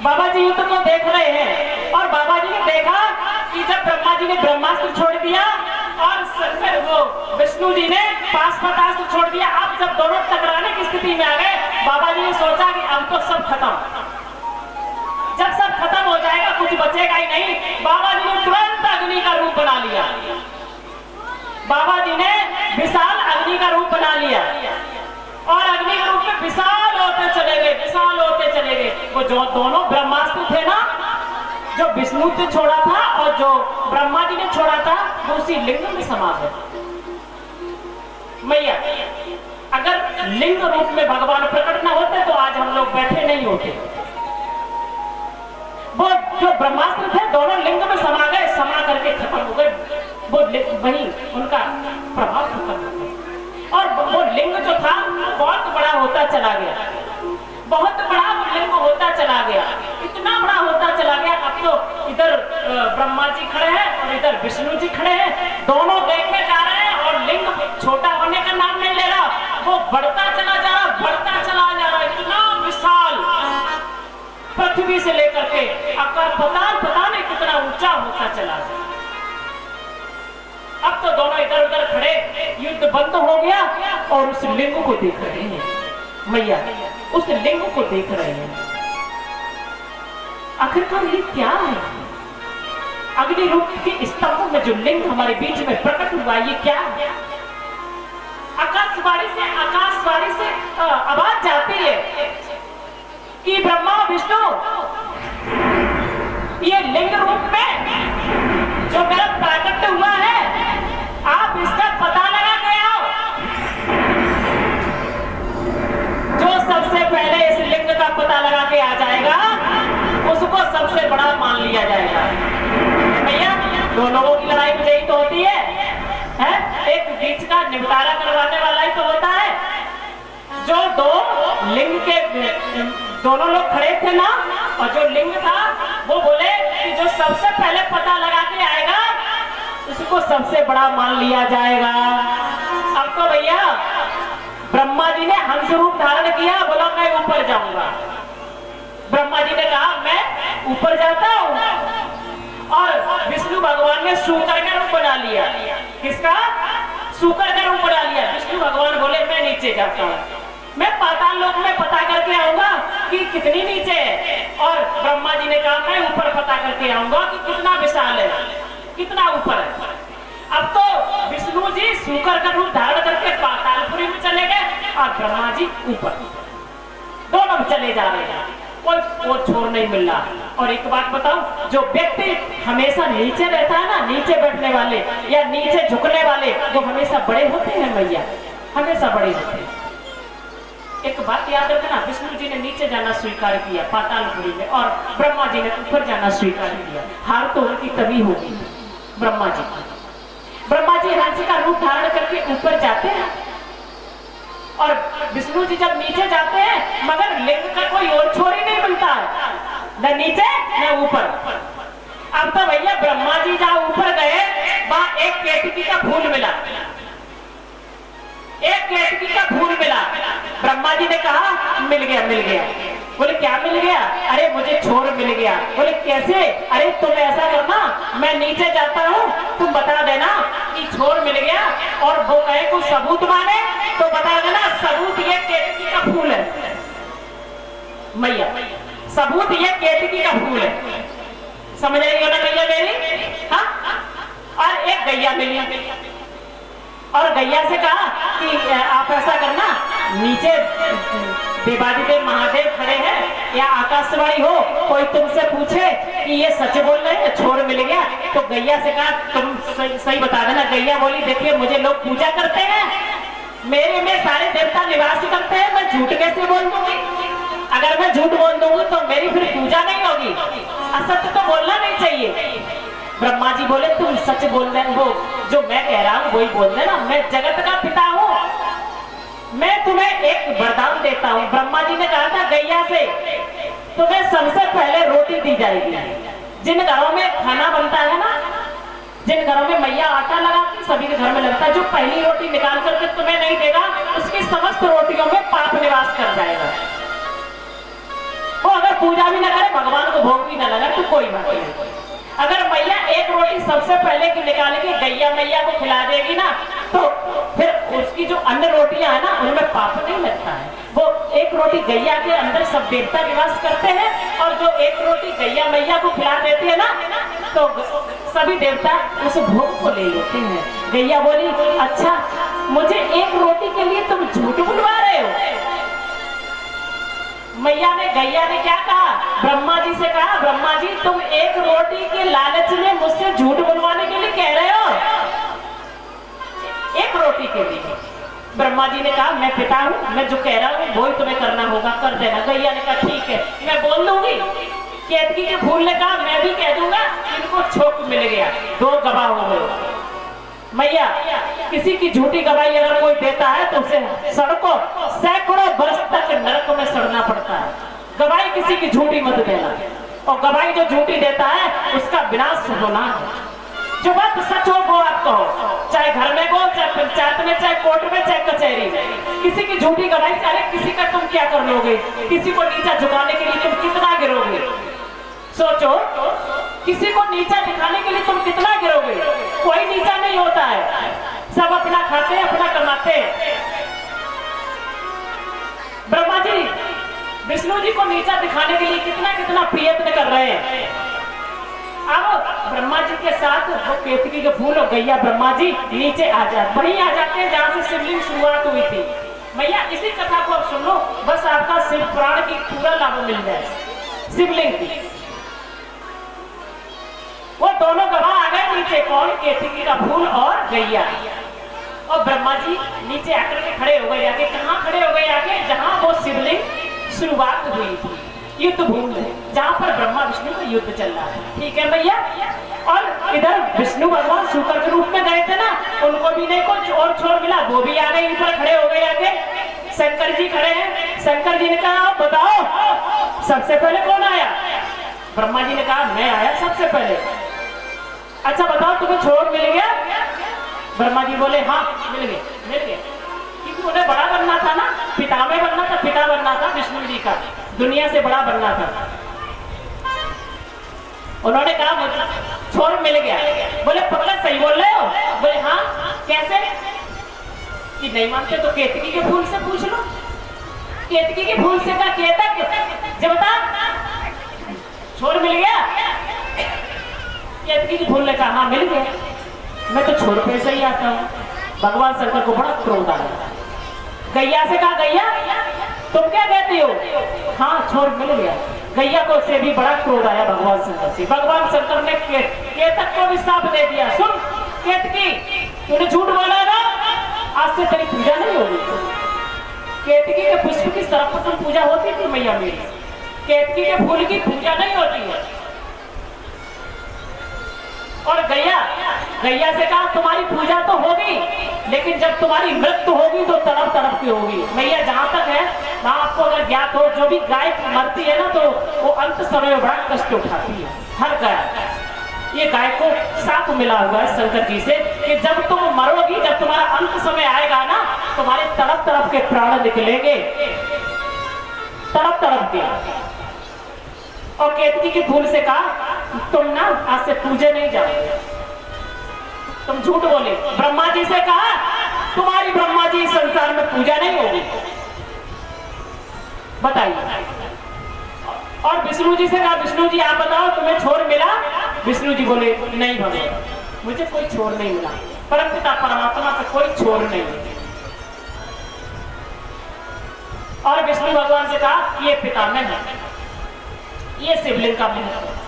बाबा जी युद्ध को देख रहे हैं। और बाबा जी ने देखा कि जब ब्रह्मा जी ने ब्रह्मास्त्र छोड़ दिया और शंकर वो विष्णु जी ने पाशुपतास्त्र छोड़ दिया, अब जब दोनों टकराने की स्थिति में आ गए, बाबा जी ने सोचा कि अब तो सब खत्म, जब सब खत्म हो जाएगा कुछ बचेगा ही नहीं। बाबा जी ने तुरंत अग्नि का रूप बना लिया, बाबा जी ने विशाल अग्नि का रूप बना लिया और अग्नि के रूप में विशाल होते चले गए, विशाल होते चले गए। वो जो दोनों ब्रह्मास्त्र थे ना, जो विष्णु ने छोड़ा था और जो ब्रह्मा जी ने छोड़ा था, वो उसी लिंग में समा गए। मैया अगर लिंग रूप में भगवान प्रकट न होते तो आज हम लोग बैठे नहीं होते। वो जो ब्रह्मास्त्र थे दोनों लिंग में समा गए, समा करके खत्म हो गए। वो वही उनका प्रभाव खत्म हो गया और वो लिंग जो था बहुत बड़ा होता चला गया, बहुत बड़ा वो लिंग होता चला गया, इतना बड़ा होता चला गया। अब तो इधर ब्रह्मा जी खड़े हैं और इधर विष्णु जी खड़े हैं, दोनों देखे जा रहे हैं और लिंग छोटा होने का नाम नहीं ले रहा, वो बढ़ता चला जा रहा, बढ़ता चला जा रहा। इतना विशाल पृथ्वी से लेकर के आकाश पता नहीं कितना ऊंचा होता चला गया। अब तो दोनों इधर उधर खड़े, युद्ध बंद हो गया और उस लिंग को देख रहे हैं। मैया उस लिंग को देख रहे हैं, आखिरकार ये क्या है? अग्नि रूप के स्तंभ में जो लिंग हमारे बीच में प्रकट हुआ, ये क्या है? आकाशवाणी से आवाज जाती है कि ब्रह्मा विष्णु, ये लिंग रूप में जो मेरा प्राकट्य हुआ है, आप इसका पता लगा के आओ। जो सबसे पहले इस लिंग का पता लगा के आ जाएगा, उसको सबसे बड़ा मान लिया जाएगा। भैया दो लोगों की लड़ाई में यही तो होती है? एक बीच का निपटारा करवाने वाला ही तो होता है। जो दो लिंग के दोनों लोग खड़े थे ना, और जो लिंग था वो बोले कि जो सबसे पहले पता लगा के आएगा उसको सबसे बड़ा मान लिया जाएगा। अब तो भैया ब्रह्मा जी ने हंस रूप धारण किया, बोला मैं ऊपर जाऊंगा। ब्रह्मा जी ने कहा मैं ऊपर जाता हूं, और विष्णु भगवान ने शूकर का रूप बना लिया। किसका? शूकर का रूप बना लिया। विष्णु भगवान बोले मैं नीचे जाता हूं, मैं पाताल लोक में पता करके आऊंगा कि कितनी नीचे है। और ब्रह्मा जी ने कहा मैं ऊपर पता करके आऊंगा कि कितना विशाल है, कितना ऊपर है। अब तो विष्णु जी शूकर का रूप धारण करके पातालपुरी में चले गए और ब्रह्मा जी ऊपर, दोनों चले जा रहे हैं, कोई छोर नहीं मिल रहा। और एक बात बताऊं, जो व्यक्ति हमेशा नीचे रहता है ना, नीचे बैठने वाले या नीचे झुकने वाले, वो हमेशा बड़े होते हैं मैया, हमेशा बड़े होते हैं। एक बात याद रखना, विष्णु जी ने नीचे जाना स्वीकार किया पातालपुरी में, और ब्रह्मा जी ने ऊपर जाना स्वीकार किया। हार तो उनकी तभी होगी ब्रह्मा जी। ब्रह्मा जी हंस का रूप धारण करके ऊपर जाते हैं और विष्णु जी जब नीचे जाते हैं, मगर लिंग का कोई और छोर ही नहीं मिलता है, न नीचे न ऊपर। अब तो भैया ब्रह्मा जी जहां ऊपर गए, वहां एक केतकी का फूल मिला, एक केतकी का फूल मिला। ब्रह्मा जी ने कहा मिल गया, मिल गया। बोले क्या मिल गया? अरे मुझे छोर मिल गया। बोले कैसे? अरे तुम ऐसा करना, मैं नीचे जाता हूँ, तुम बता देना कि छोर मिल गया, और वो कहे कुछ सबूत माने तो बता देना सबूत ये केतकी का फूल है। मैया सबूत ये केतकी का फूल है, समझ रही हो ना मैया मेरी? हाँ। और एक गैया मिली, और गैया से कहा कि आप ऐसा करना, नीचे देवादिदेव महादेव खड़े हैं या आकाशवाणी हो, कोई तुमसे पूछे कि ये सच बोल रहे हैं, छोर मिल गया, तो गैया से कहा तुम सही बता देना। गैया बोली देखिए मुझे लोग पूजा करते हैं, मेरे में सारे देवता निवास करते हैं, मैं झूठ कैसे बोल दूंगी? अगर मैं झूठ बोल दूंगी तो मेरी फिर पूजा नहीं होगी, असत्य तो बोलना नहीं चाहिए। ब्रह्मा जी बोले तुम सच बोल रहे हो, जो मैं कह रहा हूँ वही बोल देना, मैं जगत का पिता हूँ, मैं तुम्हें एक वरदान देता हूँ। ब्रह्मा जी ने कहा था गैया से तुम्हें सबसे पहले रोटी दी जाएगी। जिन घरों में खाना बनता है ना, जिन घरों में मैया आटा लगाती सभी के घर में लगता है, जो पहली रोटी निकाल करके तुम्हें नहीं देगा उसकी समस्त रोटियों में पाप निवास कर जाएगा। वो अगर पूजा भी ना करे, भगवान को भोग भी ना लगा तो कोई बात नहीं। अगर मैया एक रोटी सबसे पहले की निकाल के गैया मैया को खिला देगी ना, तो फिर उसकी जो अन्य रोटियां है ना उनमें पाप नहीं लगता है। वो एक रोटी गैया के अंदर सब देवता निवास करते हैं, और जो एक रोटी गैया मैया को खिला देती है ना, तो सभी देवता उस भोग को ले लेते हैं। गैया बोली अच्छा, मुझे एक रोटी के लिए तुम झूठ बुलवा रहे हो? मैया ने गैया ने क्या कहा? ब्रह्मा जी से कहा ब्रह्मा जी तुम एक रोटी के लालच में मुझसे झूठ बुलवाने के लिए कह रहे हो? एक रोटी के लिए। ब्रह्मा जी ने कहा मैं पिता हूँ, मैं जो कह रहा हूँ वो ही तुम्हें करना होगा, कर देना। गैया ने कहा ठीक है मैं बोल दूंगी। केतकी के फूल ने कहा मैं भी कह दूंगा, इनको छोक मिल गया, दो गवाह हो गए। मैया किसी की झूठी गवाही अगर कोई देता है तो उसे सड़कों सैकड़ों वर्ष तक नरक में सड़ना पड़ता है। गवाही किसी की झूठी मत देना, और गवाही जो झूठी देता है उसका विनाश होना है। जो बात सच हो वो आप कहो, चाहे घर में हो, चाहे पंचायत में, चाहे कोर्ट में, चाहे कचहरी में। किसी की झूठी गवाही से अरे किसी का तुम क्या कर लोगे? किसी को नीचा झुकाने के लिए तुम कितना गिरोगे? सोचो, किसी को नीचा दिखाने के लिए तुम कितना गिरोगे? कोई नीचा नहीं होता है, सब अपना खाते हैं, अपना कमाते हैं। ब्रह्मा जी विष्णु जी को नीचा दिखाने के लिए कितना कितना प्रयत्न कर रहे हैं। अब ब्रह्मा जी के साथ वो केतकी के फूल और गैया ब्रह्मा जी नीचे आ जाते, वहीं आ जाते हैं जहां से शिवलिंग शुरुआत हुई थी। मैया इसी कथा को अब सुन लो, बस आपका शिव पुराण की पूरा लाभ मिल जाए। शिवलिंग की वो दोनों गवाह आ गए नीचे, कौन? केतकी का फूल और गैया। और ब्रह्मा जी नीचे आकर के खड़े हो गए। आगे कहाँ खड़े हो गए? आगे जहां वो शिवलिंग शुरुआत हुई थी, युद्ध भूमि जहां पर ब्रह्मा विष्णु का युद्ध चल रहा था। ठीक है भैया। और इधर विष्णु भगवान शुक्र के रूप में गए थे ना, उनको भी नहीं कुछ और छोर मिला, वो भी आ गए, इन पर खड़े हो गए। आगे शंकर जी खड़े हैं। शंकर जी ने कहा बताओ सबसे पहले कौन आया? ब्रह्मा जी ने कहा मैं आया सबसे पहले। अच्छा बताओ तुम्हें छोर मिल गया? ब्रह्मा जी बोले हाँ मिल गया, मिल गया। क्योंकि उन्हें बड़ा बनना था ना, पिता में बनना था, पिता बनना था विष्णु जी का, दुनिया से बड़ा बनना था। उन्होंने कहा मुझे छोर मिल गया। बोले पक्का सही बोल रहे हो? बोले हाँ। कैसे? कि नहीं मानते तो केतकी के फूल से पूछ लो। केतकी के फूल से कहा केतक जब बता छोर मिल गया? केतकी के फूल ने कहा हाँ मिल गया, मैं तो छोर पे से ही आता हूँ। भगवान शंकर को बड़ा क्रोध आया। गैया से कहा गैया तुम क्या कहती हो? हाँ छोर मिल गया। गैया को से भी बड़ा क्रोध आया भगवान शंकर से। भगवान शंकर ने केतक को भी साफ दे दिया, सुन केतकी तूने झूठ बोला ना, आज से तेरी पूजा नहीं होगी। केतकी के पुष्प की सर्वप्रथम पूजा होती थी मैया मेरी, केतकी के फूल की पूजा नहीं होती है। और गैया से कहा तुम्हारी पूजा तो होगी, लेकिन जब तुम्हारी मृत्यु होगी तो तड़प तड़प की होगी। मैया जहां तक है वहां आपको अगर ज्ञात हो, जो भी गाय मरती है ना तो वो अंत समय में बड़ा कष्ट उठाती है। हर गाय, ये गाय को साथ मिला हुआ है शंकर जी से कि जब तुम मरोगी, जब तुम्हारा अंत समय आएगा ना, तुम्हारे तड़प तड़प के प्राण निकलेंगे, तड़प तड़प के। और केतकी के फूल से कहा तुम ना आज से पूजे नहीं जाओगे, तुम झूठ बोले। ब्रह्मा जी से कहा तुम्हारी ब्रह्मा जी संसार में पूजा नहीं होगी, बताइए। और विष्णु जी से कहा विष्णु जी आप बताओ तुम्हें छोर मिला? विष्णु जी बोले नहीं भगवान मुझे कोई छोर नहीं मिला। परमपिता परमात्मा का कोई छोर नहीं है। और विष्णु भगवान से कहा ये पितामह है, ये शिवलिंग का मुंह है।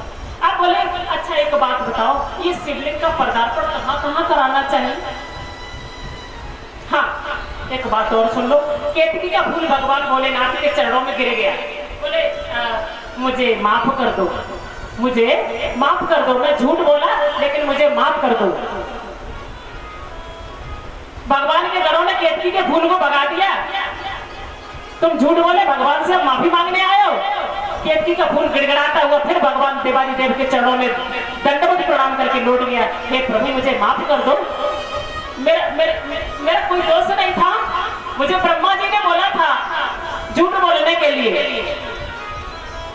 आप बोले अच्छा एक बात बताओ, ये शिवलिंग का पदार्पण कहाँ कहाँ कराना चाहिए? हाँ, एक बात और सुन लो। केतकी का फूल भगवान भोलेनाथ के चरणों में गिर गया। बोले मुझे माफ कर दो, मुझे माफ कर दो, मैं झूठ बोला लेकिन मुझे माफ कर दो। भगवान के गणों ने केतकी के फूल को भगा दिया। तुम झूठ बोले, भगवान से माफी मांगने आए हो। केतकी का फूल गिड़गिड़ाता हुआ फिर भगवान देवादी देव के चरणों में दंडवत प्रणाम करके लौट गया। हे प्रभु मुझे माफ कर दो, मेरा कोई दोष नहीं था, मुझे ब्रह्मा जी ने बोला था झूठ बोलने के लिए।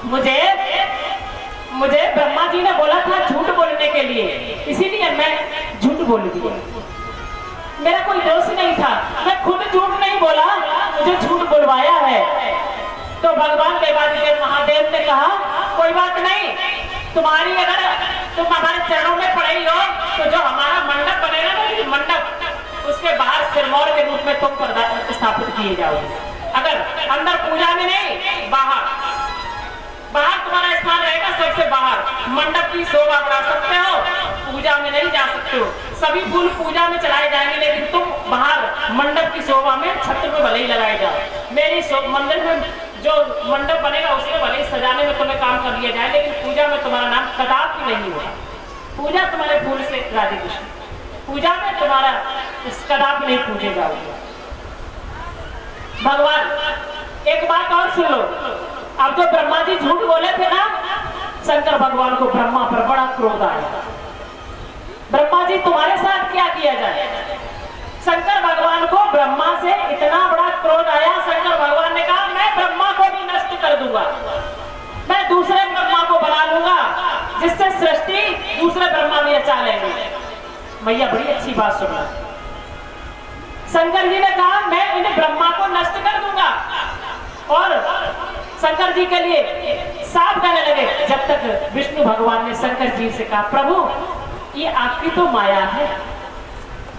मुझे ब्रह्मा जी ने बोला था झूठ बोलने के लिए, इसीलिए मैं झूठ बोल दिया। मेरा कोई दोष नहीं था, मैं खुद झूठ नहीं बोला, मुझे झूठ बुलवाया है। तो भगवान देवादिदेव महादेव ने कहा कोई बात नहीं, तुम्हारी अगर तुम हमारे चरणों में पड़े हो तो जो हमारा मंडप बनेगा ना, मंडप, उसके बाहर सिरमौर के रूप में तुम स्थापित किए जाओगे। अगर अंदर पूजा में नहीं, बाहर तुम्हारा स्थान रहेगा, सबसे बाहर मंडप की शोभा बढ़ा सकते हो, पूजा में नहीं जा सकते हो। सभी फूल पूजा में चढ़ाए जाएंगे लेकिन तुम बाहर मंडप की शोभा में छत में भले ही लगाए जाओ। मेरी मंदिर में जो मंडप बनेगा उसमें भले ही सजाने में तुम्हें काम कर लिया जाए, लेकिन पूजा में तुम्हारा नाम कदापि नहीं होगा। पूजा तुम्हारे फूल से राधे कृष्ण, पूजा में तुम्हारा कदापि नहीं पूजे जाओगे। भगवान एक बात और सुन लो, अब जो ब्रह्मा जी झूठ बोले थे ना, शंकर भगवान को ब्रह्मा पर बड़ा क्रोध आया। ब्रह्मा जी तुम्हारे साथ क्या किया जाए? शंकर भगवान को ब्रह्मा से इतना बड़ा क्रोध आया, शंकर भगवान ने कहा मैं ब्रह्मा को भी नष्ट कर दूंगा, मैं दूसरे ब्रह्मा को बना लूंगा जिससे सृष्टि दूसरे ब्रह्मा में रचा लेंगे। भैया बड़ी अच्छी बात सुना। शंकर जी ने कहा मैं इन ब्रह्मा को नष्ट कर दूंगा, और शंकर जी के लिए साफ कहने लगे। जब तक विष्णु भगवान ने शंकर जी से कहा प्रभु ये आपकी तो माया है,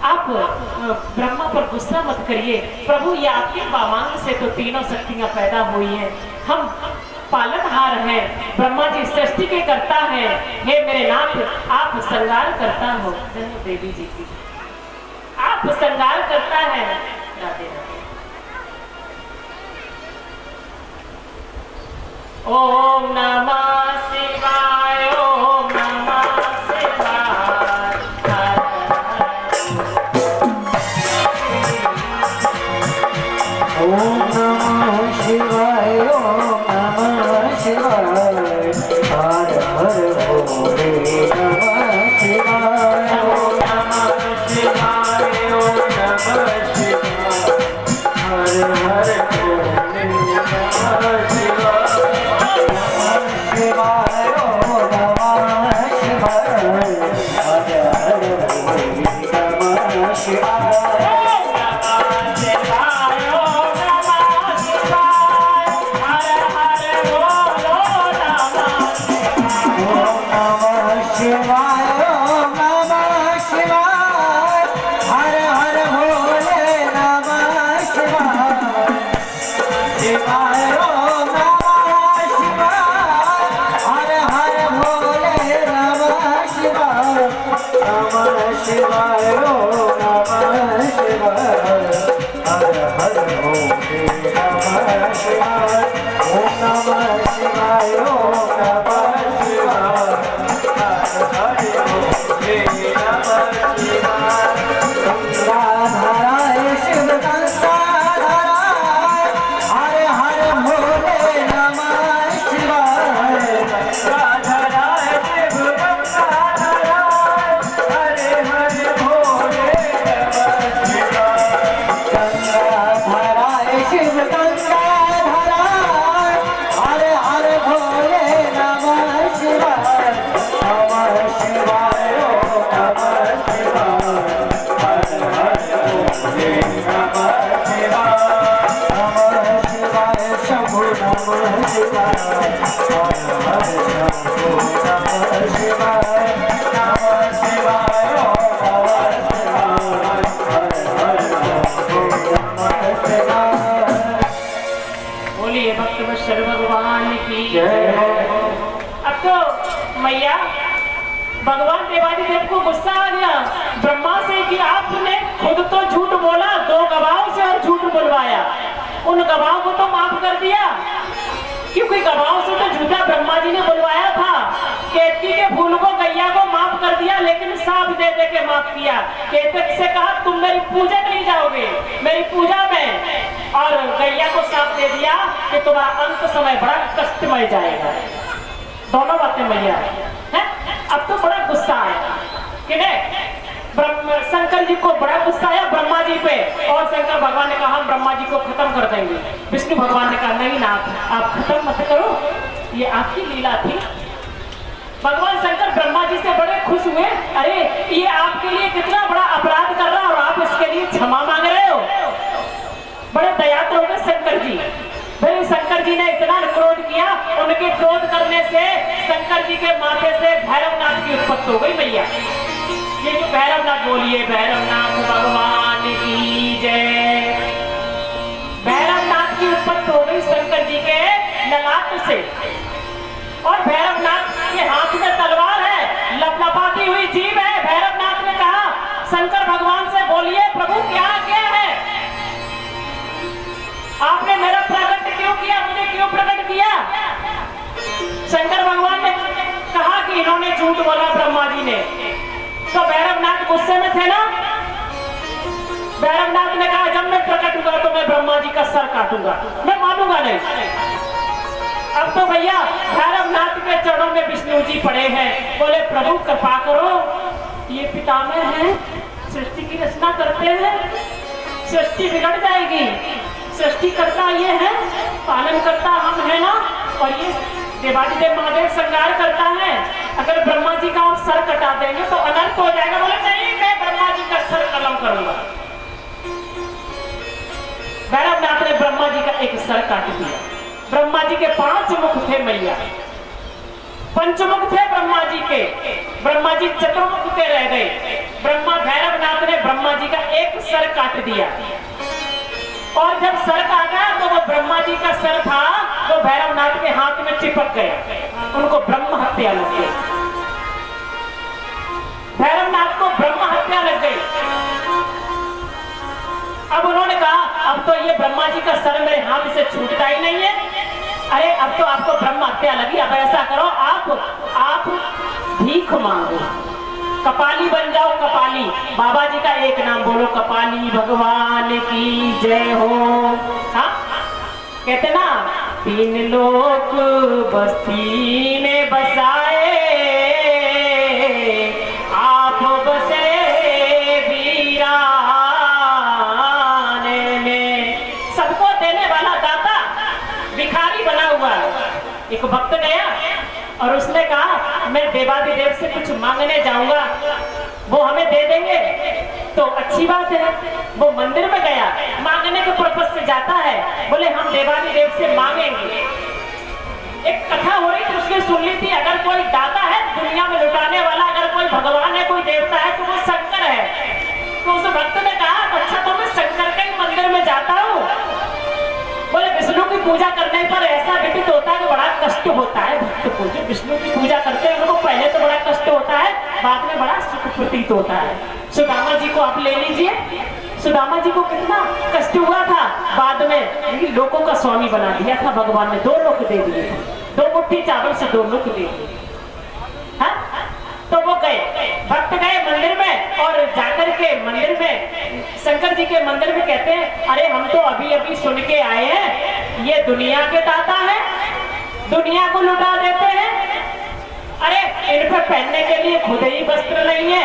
आप ब्रह्मा पर गुस्सा मत करिए, प्रभु ये आपके वामांग से तो तीनों शक्तियां पैदा हुई हैं, हम पालनहार हैं, ब्रह्मा जी सृष्टि के करता है, हे मेरे नाथ आप श्रृंगार करता हो। देवी जी की आप श्रृंगार करता है। राधे राधे। ओम नमः शिवाय, ओम नमः शिवाय, ओम नमः शिवाय, ओम नमः शिवाय, हर हर भोले नमः शिवाय, ओम नमः शिवाय, ओम नमः शिवाय, हर हर भोले नमः शिवाय, शिवाय, ओम नमः शिवाय, हर हर भोले नमः शिवाय। Shiva, बोलिए भक्त वत्सल भगवान की जय हो। अब तो मैया भगवान देवादिदेव को गुस्सा आ गया ब्रह्मा से कि आपने खुद तो झूठ बोला, 2 गवाहों से और झूठ बुलवाया, उन गवाहों को तो माफ कर दिया, क्योंकि गवाहों से तो झूठा ब्रह्मा जी ने बुलवाया था। केतकी के फूल को, गैया को माफ कर दिया, लेकिन साफ दे दे के माफ किया। केतक से कहा तुम मेरी पूजा नहीं जाओगे, मेरी पूजा में, और गैया को साफ दे दिया कि तुम्हारा अंत समय बड़ा कष्टमय जाएगा। दोनों बातें मैया है। अब तो बड़ा गुस्सा आया कि नहीं, शंकर जी को बड़ा गुस्सा आया ब्रह्मा जी पे, और शंकर भगवान ने कहा हम ब्रह्मा जी को खत्म कर देंगे। विष्णु भगवान ने कहा नहीं नाथ, आप खत्म मत करो, ये आपकी लीला थी। भगवान शंकर ब्रह्मा जी से बड़े खुश हुए, अरे ये आपके लिए कितना बड़ा अपराध कर रहा है और आप इसके लिए क्षमा मांग रहे हो। बड़े दयालु हो गए शंकर जी। फिर शंकर जी ने इतना क्रोध किया, उनके क्रोध करने से शंकर जी के माथे से भैरवनाथ की उत्पत्ति हो गई मैया। ये जो भैरवनाथ बोलिए, भैरवनाथ भगवान की जय। भैरवनाथ की उत्पत्ति हो गई शंकर जी के ललाट से, और भैरवनाथ के हाथ में तलवार है, लपलपाती हुई जीभ है। भैरवनाथ ने कहा शंकर भगवान से बोलिए प्रभु क्या क्या है, आपने मेरा प्रकट क्यों किया, मुझे क्यों प्रकट किया। शंकर भगवान ने कहा कि इन्होंने झूठ बोला ब्रह्मा जी ने, तो भैरवनाथ गुस्से में थे ना। भैरवनाथ ने कहा जब मैं प्रकट हुआ तो मैं ब्रह्मा जी का सर काटूंगा, मैं मानूंगा नहीं। अब तो भैया भैरवनाथ के चरणों में विष्णु जी पड़े हैं, बोले प्रभु कृपा करो, ये पितामह हैं, सृष्टि की रचना करते हैं, सृष्टि बिगड़ जाएगी, सृष्टि करता ये है, पालन करता हम है ना, और ये देवादिदेव महादेव श्रृंगार करता है, अगर ब्रह्मा जी का आप सर कटा देंगे तो अनर्थ हो जाएगा। बोले नहीं मैं ब्रह्मा जी का सर कलम करूंगा। भैरवनाथ ने ब्रह्मा जी का एक सर काट दिया। ब्रह्मा जी के 5 मुख थे मैया, पंचमुख थे ब्रह्मा जी के, ब्रह्मा जी चतुर्मुख के रह गए। ब्रह्मा भैरवनाथ ने ब्रह्मा जी का एक सर काट दिया, और जब सर काटा तो वो ब्रह्मा जी का सर था तो भैरवनाथ के हाथ में चिपक गया, उनको ब्रह्म हत्या लग गई। भैरवनाथ को ब्रह्म हत्या लग गई। अब उन्होंने कहा अब तो ये ब्रह्मा जी का सर मेरे हाथ से छूटता ही नहीं है, अरे अब तो आपको ब्रह्म हत्या लगी, अब ऐसा करो आप भीख मांगो, कपाली बन जाओ। कपाली बाबा जी का एक नाम बोलो, कपाली भगवान की जय हो। हाँ कहते ना 3 लोक बस्ती में बसाए, आप बसे वीराने में। सबको देने वाला दाता भिखारी बना हुआ। एक भक्त गया और उसने कहा मैं देवादिदेव से कुछ मांगने जाऊंगा, वो हमें दे देंगे तो अच्छी बात है। वो मंदिर में गया, मांगने के पर्पस से जाता है, बोले हम देवादिदेव से मांगेंगे। एक कथा हो रही थी, उसने सुन ली थी अगर कोई दाता है दुनिया में लुटाने वाला, अगर कोई भगवान है, कोई देवता है तो वो शंकर है। तो उस भक्त ने कहा अच्छा तो मैं शंकर के ही मंदिर में जाता हूँ। बोले विष्णु की पूजा करने पर ऐसा व्यतीत होता है कि बड़ा कष्ट होता है भक्त को, जो विष्णु की पूजा करते हैं उनको पहले तो बड़ा कष्ट होता है, बाद में बड़ा सुख प्रतीत होता है। सुदामा जी को आप ले लीजिए, सुदामा जी को कितना कष्ट हुआ था, बाद में लोगों का स्वामी बना दिया था भगवान ने, 2 लोक दे दिए, 2 मुट्ठी चावल से 2 लोक दे दिए। हाँ तो वो गए, भक्त गए मंदिर में, और जाकर के मंदिर में शंकर जी के मंदिर में कहते हैं अरे हम तो अभी अभी सुन के आए हैं ये दुनिया के दाता है, दुनिया को लुटा देते हैं, अरे इन पर पहनने के लिए खुद ही वस्त्र नहीं है,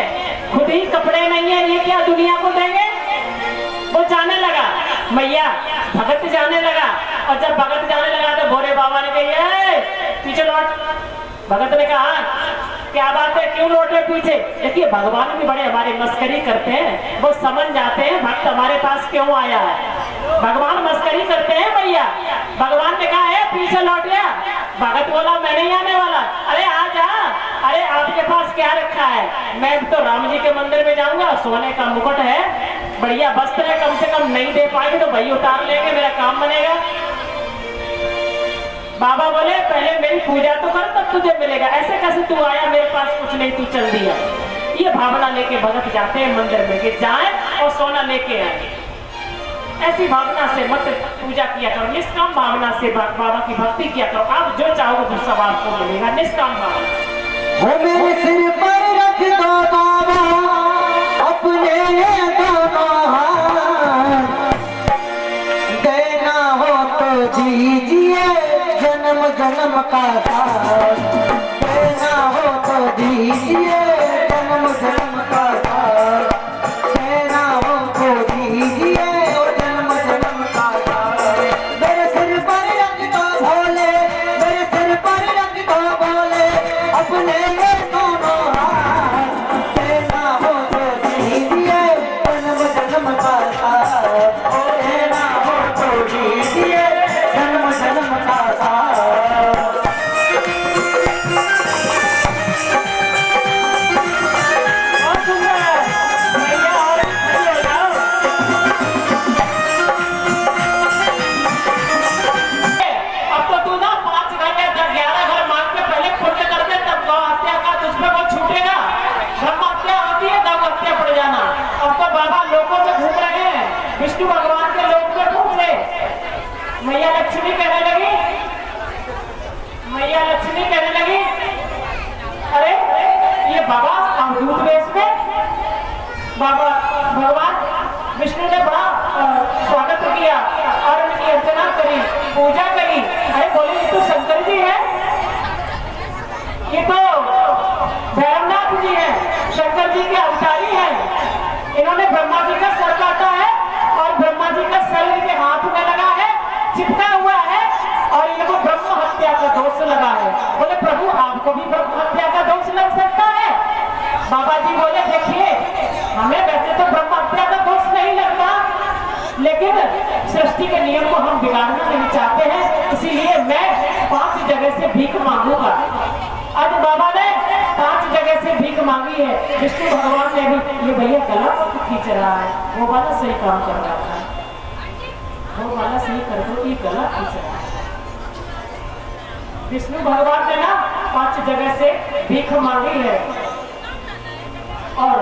खुद ही कपड़े नहीं है, ये क्या दुनिया को देंगे। वो जाने लगा मैया, भगत जाने लगा, और जब भगत जाने लगा तो भोले बाबा ने कही पीछे लौट। भगत ने कहा क्या बात है, क्यों लौट रहे पीछे। देखिए भगवान भी बड़े हमारे मस्करी करते हैं, वो समझ जाते हैं भक्त हमारे पास क्यों आया है। भगवान मस्करी करते हैं भैया। भगवान ने कहा है पीछे लौट गया। भगत बोला मैं नहीं आने वाला। अरे आ जा, अरे आपके पास क्या रखा है, मैं तो राम जी के मंदिर में जाऊंगा, सोने का मुकुट है, बढ़िया वस्त्र है, कम से कम नहीं दे पाएंगे तो भाई उतार लेंगे, मेरा काम बनेगा। बाबा बोले पहले मेरी पूजा तो कर तब तुझे मिलेगा, ऐसे कैसे तू आया मेरे पास कुछ नहीं तू चल दिया। ये भावना लेके भगत जाते हैं मंदिर में कि जाए और सोना लेके आए। ऐसी भावना से मत पूजा किया करो, निष्काम भावना से बाबा की भक्ति किया करो। आप जो चाहोगे वो सब आपको मिलेगा, निष्काम भावना। वो मेरे सिर पर रख दो बाबा अपने दोनों हाथ, देना हो तो दीजिए जन्म जन्म का साथ, देना हो तो दीजिए जन्म जन्म का साथ, देना हो तो दीजिए जन्म जन्म का साथ। मेरे सिर पर रख दो भोले, मेरे सिर पर रख दो भोले अपने दोनों हाथ, देना हो तो दीजिए जन्म जन्म का साथ, देना हो तो दीजिए जन्म जन्म का साथ। और सुन रहे हैं? भैया और खड़ी हो जाओ। अब तो तू ना 5 घर या 11 घर मांग के पहले पुण्य कर दे, तब गौ हत्या का तुझ पे वो छूटेगा। ब्रह्म हत्या होती है, गौ हत्या पड़ जाना। अब तो बाबा लोगों में घूम रहे हैं, विष्णु भगवान के लोग में घूम रहे। मैया लक्ष्मी कहने लगी, मैया लक्ष्मी कहने लगी, अरे ये बाबा अवधूत वेश में बाबा भगवान विष्णु ने बड़ा स्वागत किया और उनकी अर्चना करी, पूजा करी। अरे बोले ये तो शंकर जी है, ये तो भैरवनाथ जी है, शंकर जी के अवतारी हैं। इन्होंने ब्रह्मा जी का सर काटा है और ब्रह्मा जी का सर इनके हाथ में लगा है, चिपका हुआ है और इनको ब्रह्म हत्या का दोष लगा है। बोले प्रभु आपको भी ब्रह्म हत्या का दोष लग सकता है? बाबा जी बोले देखिए हमें वैसे तो ब्रह्म हत्या का दोष नहीं लगता, लेकिन सृष्टि के नियम को हम बिगाड़ना नहीं चाहते हैं, इसीलिए मैं 5 जगह से भीख मांगूंगा। आज बाबा ने 5 जगह से भीख मांगी है। विष्णु भगवान ने भी, ये भैया गला खींच रहा है, वो वाला सही काम कर रहा था, वो वाला सही कर दो कि गला खींच रहा है। विष्णु भगवान ने ना 5 जगह से भीख मांगी है। और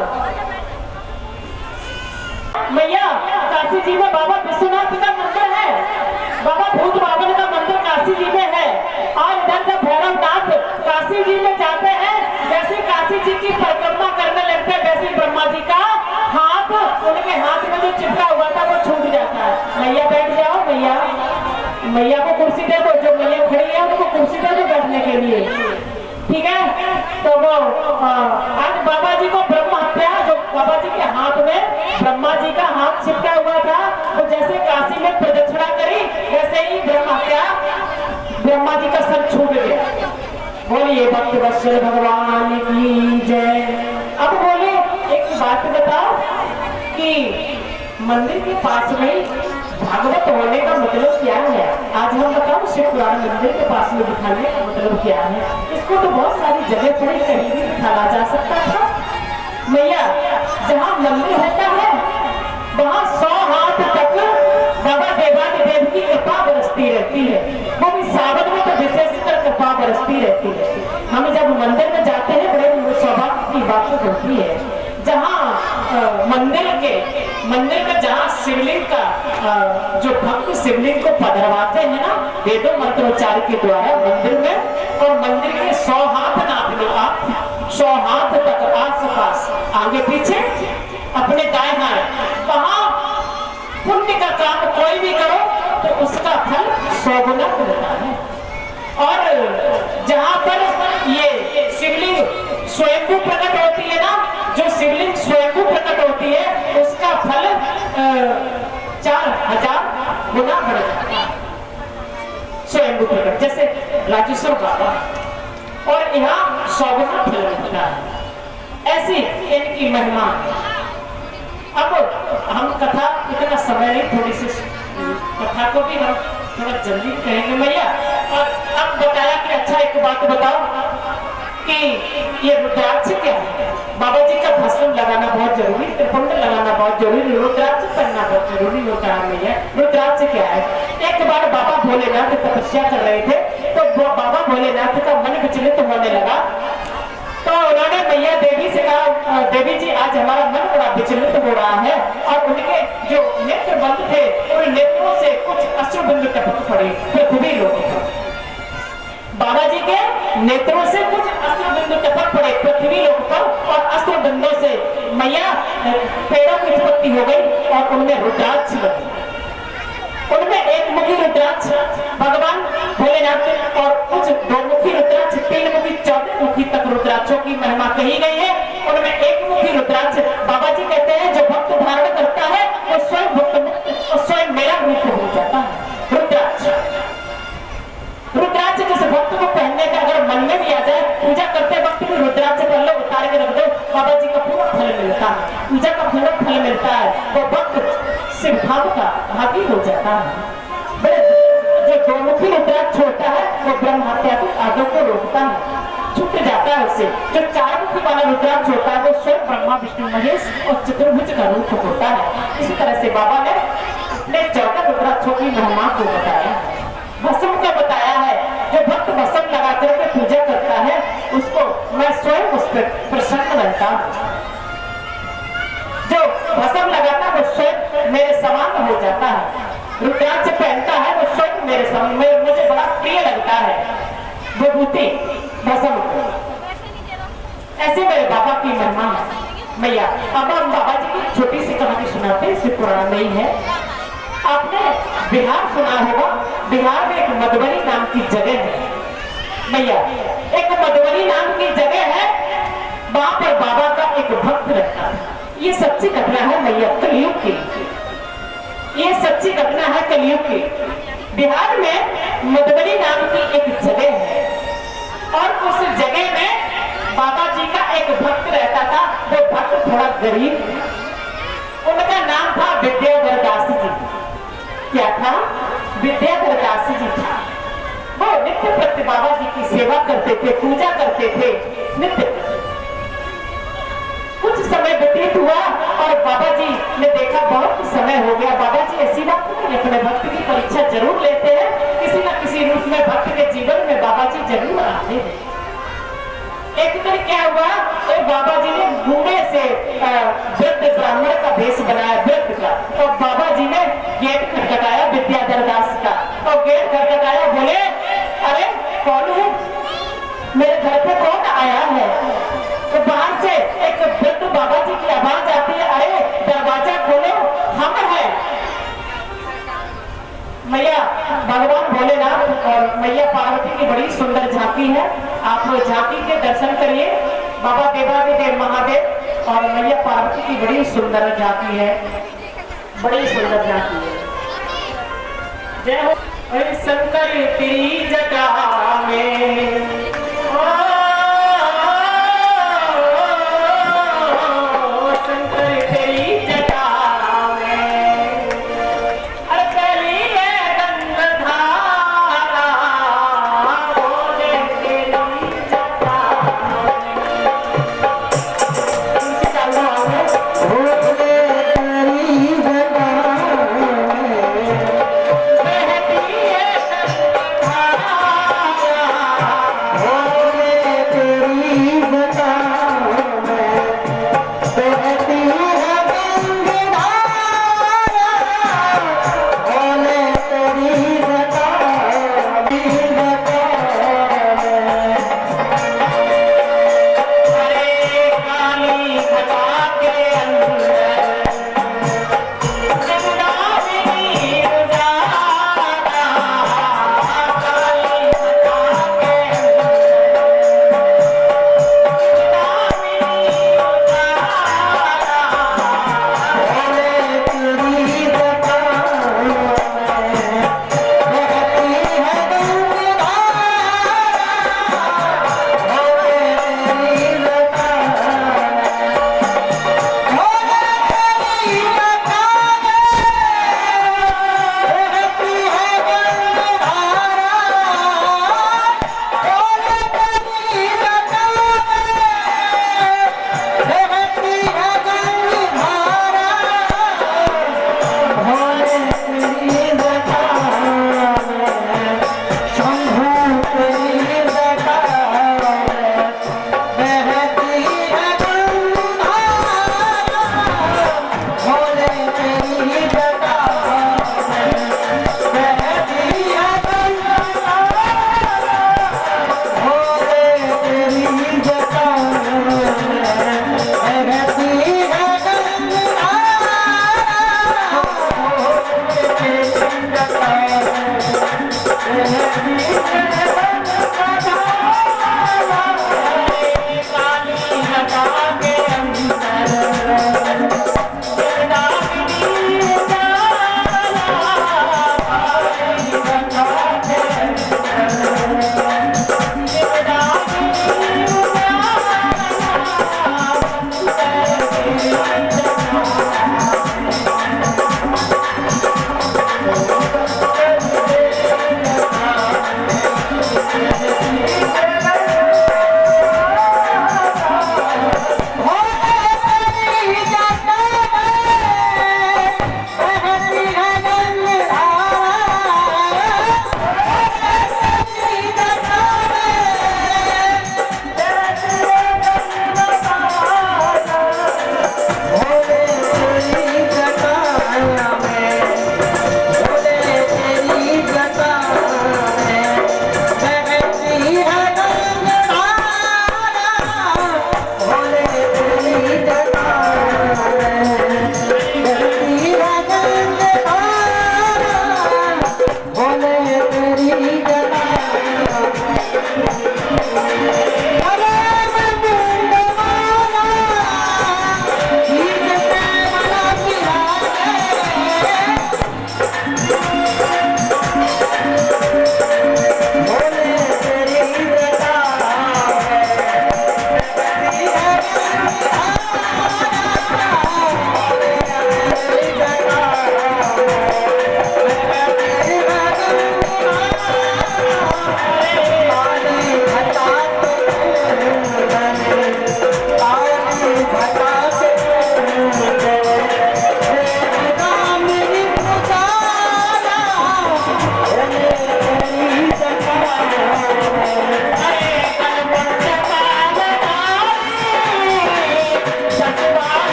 मैया काशी जी में बाबा विश्वनाथ का मंदिर है, बाबा भूत बाबन का मंदिर काशी जी में है। और इधर जब भैरवनाथ काशी जी में जाते हैं, जैसे काशी जी की परिक्रमा करने लगते हैं, वैसे ब्रह्मा जी का हाथ उनके हाथ में जो चिपका हुआ था वो छूट जाता है। मैया बैठ जाओ, मैया मैया को कुर्सी दे दो, जो मैया खड़ी है उनको कुर्सी दे दो बैठने के लिए, ठीक है। तो वो आज बाबा जी को ब्रह्म हत्या, जो बाबा जी के हाथ में ब्रह्मा जी का हाथ चिपका हुआ था, तो जैसे काशी में प्रदक्षिणा करी वैसे ही ब्रह्म हत्या ब्रह्मा जी का सर छूट गया। बोलिए भक्त वत्सल भगवान की जय। अब बोले एक बात बताओ कि मंदिर के पास में भागवत होने का मतलब क्या है? आज हम बताओ शिव पुराण मंदिर के पास में दिखाने का मतलब क्या है? इसको तो बहुत सारी जगह पर कहीं भी दिखाया जा सकता था। मैया जहाँ मंदिर होता है वहाँ 100 हाथ तक बाबा देवादिदेव की कृपा बरसती रहती है, वो भी सावन में तो विशेषकर कृपा बरसती रहती है। हम जब मंदिर में जाते हैं बड़े सौभाग्य की बात होती है, जहाँ मंदिर का जहाँ शिवलिंग का जो भक्त शिवलिंग को पधरवाते हैं ना वेदों मंत्रोच्चार के द्वारा मंदिर में, और मंदिर के 100 हाथ नाप लो आप, 100 हाथ तक आस पास आगे पीछे अपने दाएं हाथ, वहां पुण्य का काम कोई भी करो तो उसका फल 100 गुना मिलता है। और जहाँ पर ये शिवलिंग स्वयंभू प्रकट होती है ना, जो शिवलिंग स्वयंभू प्रकट होती है उसका फल 4000 गुना बढ़ जाता है। स्वयंभू प्रकट जैसे राजेश्वर बाबा, और यहाँ 100 गुना फल मिलता है। ऐसी इनकी महिमा। अब हम कथा इतना समय नहीं, थोड़ी सी कथा को भी हम थोड़ा जल्दी कहेंगे मैया। और अब बताया कि अच्छा एक बात बताओ कि ये रुद्राक्ष क्या है? बाबा जी का भस्म लगाना बहुत जरूरी, त्रिपुंड लगाना बहुत जरूरी, रुद्राक्ष पहनना बहुत जरूरी होता है मैया। रुद्राक्ष क्या है? एक बार बाबा भोलेनाथ तपस्या कर रहे थे तो वो बाबा भोलेनाथ का मन विचलित होने लगा। तो उन्होंने मैया देवी से कहा, देवी जी आज हमारा मन बड़ा विचलित हो रहा है। और उनके जो नेत्र बंद थे उन नेत्रों से कुछ अश्रु बिंदु टपक पड़े पृथ्वी लोक पर। बाबा जी के नेत्रों से कुछ अश्रु बिंदु टपक पड़े पृथ्वी लोक पर और अश्रु बिंदु से मैया पेड़ों की उत्पत्ति हो गई और उनमें रुद्राक्ष बनी। उनमें एक मुखी रुद्राक्ष भगवान भोलेनाथ और कुछ दो मुखी रुद्राक्ष, 3 मुखी 14 मुखी तक रुद्राक्षों की महिमा कही गई है। उनमें एक मुखी रुद्राक्ष बाबा जी कहते हैं जो भक्त धारण करता है वो स्वयं भक्त मुक्त और स्वयं मेरा रूप हो जाता है। रुद्राक्ष रुद्राक्ष जिस भक्त को पहनने का अगर मन में भी आ जाए, पूजा करते वक्त भी रुद्राक्ष पहन लो, उतार के रख दो, बाबा जी का पूरा फल मिलता है, पूजा का पूरा फल मिलता है। वो भक्त शिव भाव का भागी हो जाता है। जो दोमुखी रुद्राक्ष होता है वो ब्रह्म हत्या के आगों को रोकता है, छूट जाता है उससे। जो 4 मुखी वाला रुद्राक्ष होता है वो स्वयं ब्रह्मा विष्णु महेश और चतुर्भुज का रूप होता है। इसी तरह से बाबा ने अपने 14 रुद्राक्षों की महिमा को बताया, भस्म को बताया है। जो भक्त भस्म लगा करके पूजा करता है उसको मैं स्वयं उस पर प्रसन्न रहता हूँ। जो भस्म लगाता है वो स्वयं मेरे समान हो जाता है। रुद्राक्ष पहनता है वो स्वयं मेरे समान, मुझे बड़ा प्रिय लगता है विभूति भस्म को। ऐसे मेरे बाबा की महिमा है मैया। अब हम बाबा जी की छोटी सी कहानी सुनाते हैं, इससे पुराना नहीं है। आपने बिहार सुना होगा, बिहार में एक मधुबनी नाम की जगह है मैया। एक मधुबनी नाम की जगह है, वहां पर बाबा का एक भक्त रहता है। ये सच्ची घटना है मैया, कलयुग की। ये सच्ची घटना है कलयुग की। बिहार में मधुबनी नाम की एक जगह है और उस जगह में बाबा जी का एक भक्त रहता था। वो भक्त थोड़ा गरीब, उनका नाम था विद्याधर दास जी। क्या था? विद्याधर दास जी था। वो नित्य प्रति बाबा जी की सेवा करते थे, पूजा करते थे नित्य। कुछ समय व्यतीत हुआ और बाबा जी ने देखा बहुत समय हो गया। बाबा जी ऐसी बात नहीं, अपने भक्त की परीक्षा जरूर लेते हैं, किसी न किसी रूप में भक्त के जीवन में बाबा जी जरूर आते हैं। एक दिन क्या हुआ, तो बाबा जी ने बूढ़े से वृद्ध ब्राह्मण का भेष बनाया, वृद्ध का। तो बाबा जी ने गेट खटखटाया विद्याधर दास का। तो गेट खटखटाया, बोले अरे कौन है, मेरे घर पे कौन आया है? तो बाहर से एक वृद्ध बाबा जी की आवाज आती है, अरे दरवाजा खोलो, हम हैं। मैया भगवान भोलेनाथ और मैया पार्वती की बड़ी सुंदर झांकी है। आप झांकी के दर्शन करिए। बाबा देवादिदेव महादेव और मैया पार्वती की बड़ी सुंदर झांकी है, बड़ी सुंदर झांकी है। जय हो शंकर तेरी जटा में, हो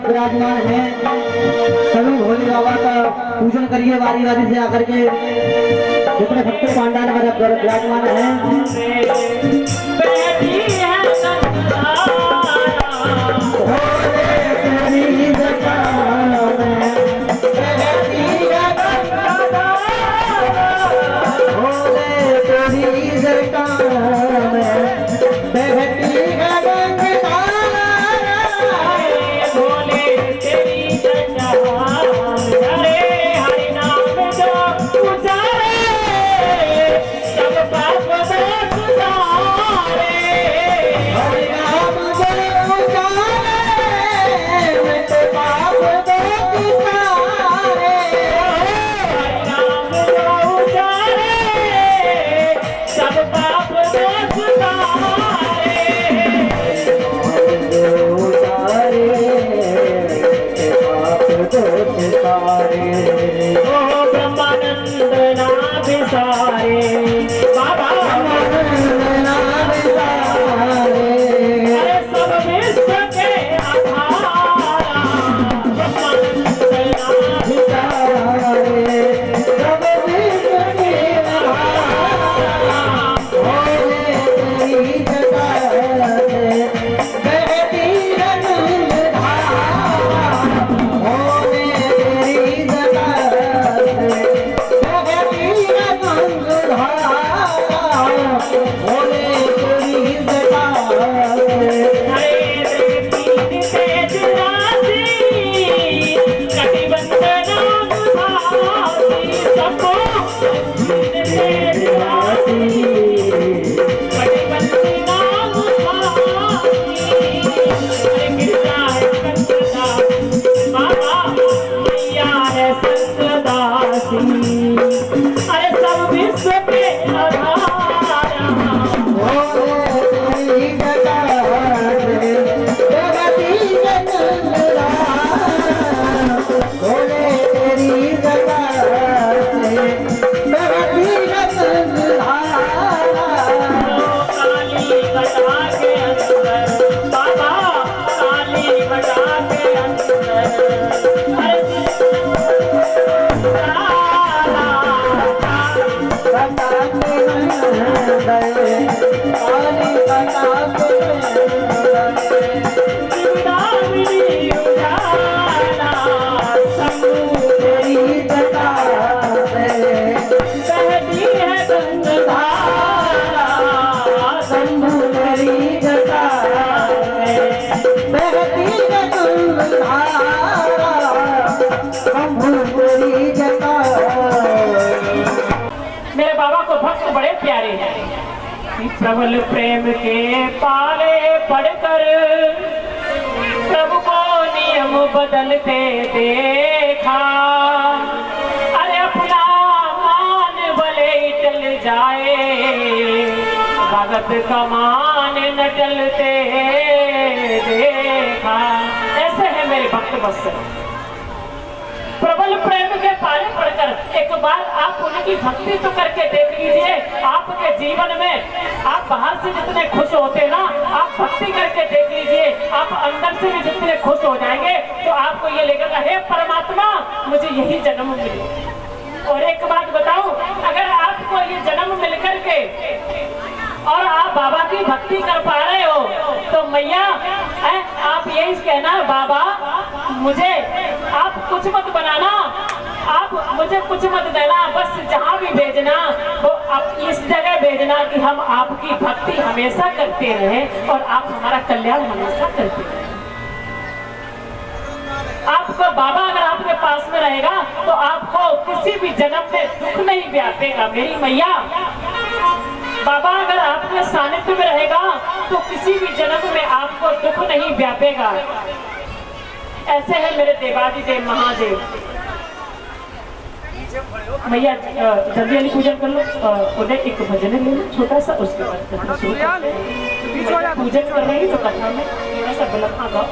विराजमान है। सभी भोले बाबा का पूजन करिए वारी वारी से आकर के, जितने भक्त पांडाल में विराजमान है। शिवदामिनी उजाला शंभु तेरी जटा से बहती है गंगाधारा शंभु तेरी जटा से बहती है गंगाधारा शंभु तेरी जटा। मेरे बाबा को भक्त बड़े प्यारे हैं। प्रबल प्रेम के पाले पढ़कर प्रभु को नियम बदलते देखा। अरे अपना मान भले टल जाए भगत का मान न टलते देखा। ऐसे है मेरे भक्त वत्सल। प्रबल प्रेम के पाले पढ़कर एक बार आप उनकी भक्ति तो करके देख लीजिए। आपके जीवन में आप बाहर से जितने खुश होते ना, आप भक्ति करके देख लीजिए, आप अंदर से भी जितने खुश हो जाएंगे। तो आपको ये लगेगा हे परमात्मा मुझे यही जन्म मिले। और एक बात बताऊं, अगर आपको ये जन्म मिल करके और आप बाबा की भक्ति कर पा रहे हो तो मैया आप यही कहना बाबा मुझे आप कुछ मत बनाना, आप मुझे कुछ मत देना, बस जहाँ भी भेजना वो आप इस जगह भेजना कि हम आपकी भक्ति हमेशा करते रहें और आप हमारा कल्याण हमेशा करते रहें। आपको बाबा अगर आपके पास में रहेगा तो आपको किसी भी जन्म में दुख नहीं व्यापेगा। मेरी मैया बाबा अगर आपके सानिध्य में रहेगा तो किसी भी जन्म में आपको दुख नहीं व्यापेगा। ऐसे है मेरे देवादिदेव महादेव। भैया जल्दी जल्दी पूजन कर लो। उन्हें एक भजन ले लो छोटा सा, उसके बाद कथा शुरू करते हैं। पूजन कर रही तो कथा में थोड़ा सा गलत आ गया।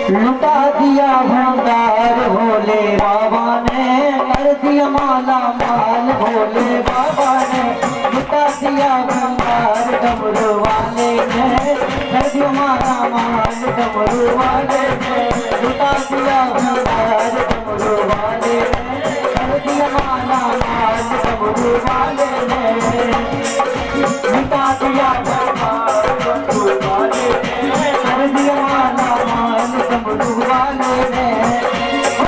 लुटा दिया भंडार भोले बाबा ने, कर दिया माला माल भोले बाबा ने। लुटा दिया भंडार डमरू वाले ने, कर दिया माला माल डमरू वाले ने। लुटा दिया भंडार डमरू वाले ने, कर दिया माला माल डमरू वाले ने। लुटा दिया भंडार डमरू वाले ने, कर दिया माला माल डमरू वाले ने।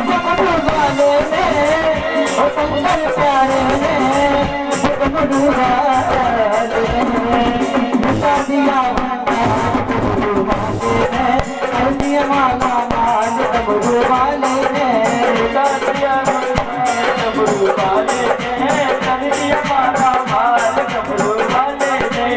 डमरू वाले ने, ओ शंकर प्यारे ने, डमरू वाले ने। लुटा दिया भंडार डमरू वाले ने, कर दिया माला माल डमरू वाले ने। लुटा दिया भंडार डमरू वाले ने, कर दिया माला माल डमरू वाले ने।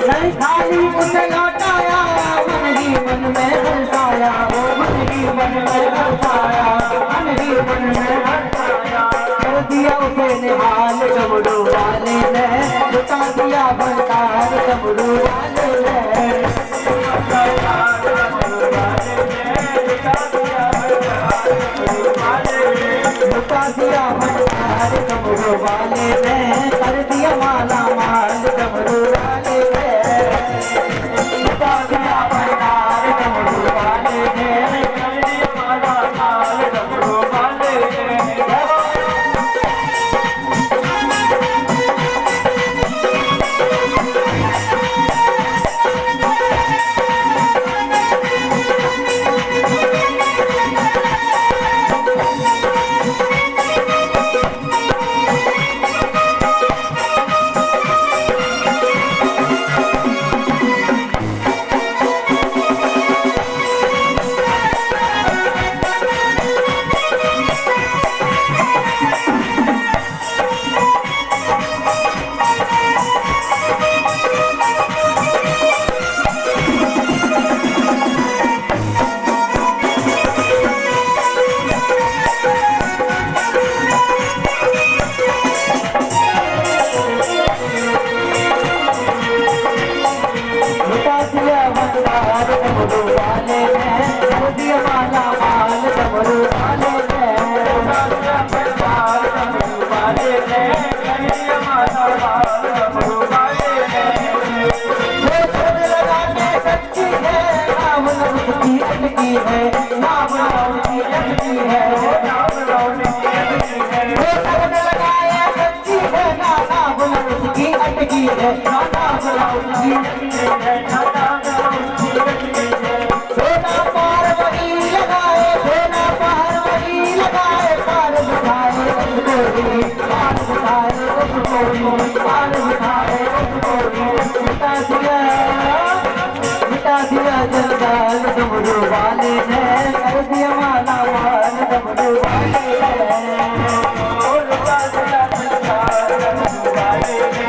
नहीं खाली उसे लौटाया, मन ही मन में हंसाया, वो मन ही मन में हंसाया, मन ही मन में हंसाया। कर दिया उसे निहाल डमरू वाले ने, लुटा दिया भंडार डमरू वाले ने। लुटा दिया भंडार डमरू वाले ने, कर दिया माला माल डमरू वाले ने। लुटा दिया भंडार डमरू वाले ने, कर दिया माला माल डमरू वाले ने। अटकी है, नाम लौटी अटकी है, नाम लौटी अटकी है। वो शब्द लगाए सच्ची है, नाम लौटी अटकी है, नाम लौटी अटकी है, नाम लौटी अटकी है। सोना पार वही लगाए, सोना पार वही लगाए, पार बिठाए उसको भी, पार बिठाए उसको भी, पार बिठाए उसको भी। मिटा दिया जंजाल डमरू वाले ने, कर दिया माला माल डमरू वाले ने। मिटा दिया जंजाल डमरू वाले ने,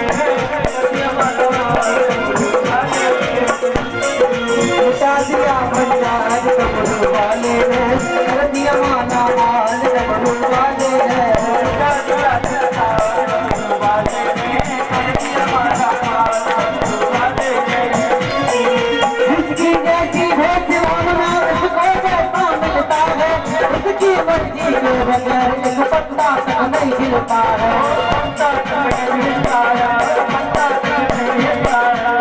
कर दिया माला माल डमरू वाले ने। मिटा दिया जंजाल डमरू वाले ने, कर दिया माला माल डमरू वाले ने। मिटा दिया जंजाल डमरू वाले ने, कर दिया माला माल डमरू वाले ने। जिसकी जैसी भेद मानना उसको जैसा मिलता है, उसकी मर्जी के बगैर एक पत्ता तक नहीं हिलता है, पत्ता तक नहीं हिलता है, पत्ता तक नहीं हिलता है।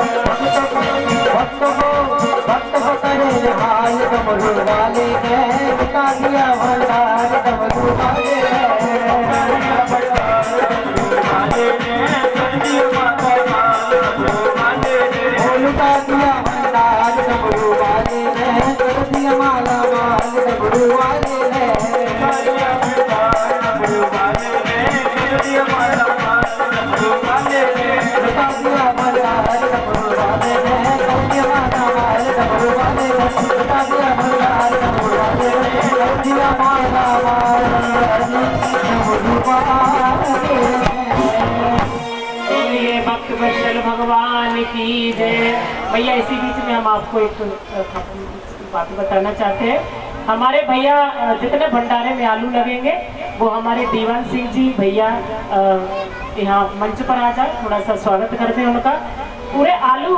भक्त को करे निहाल डमरू वाले ने, मिटा दिया भंडार डमरू वाले ने। लुटा दिया भंडार डमरू वाले ने, कर दिया माला माल डमरू वाले ने। लुटा दिया भंडार डमरू वाले ने, कर दिया माला माल डमरू वाले ने। लुटा दिया भंडार डमरू वाले ने, कर दिया माला माल डमरू वाले ने। लुटा दिया भंडार डमरू वाले ने, कर दिया माला माल डमरू वाले ने। ये भक्त वत्सल भगवान की जय। भैया इसी बीच में हम आपको एक बात बताना चाहते हैं। हमारे भैया जितने भंडारे में आलू लगेंगे वो हमारे दीवान सिंह जी भैया यहाँ मंच पर आ जाए, थोड़ा सा स्वागत करते हैं उनका। पूरे आलू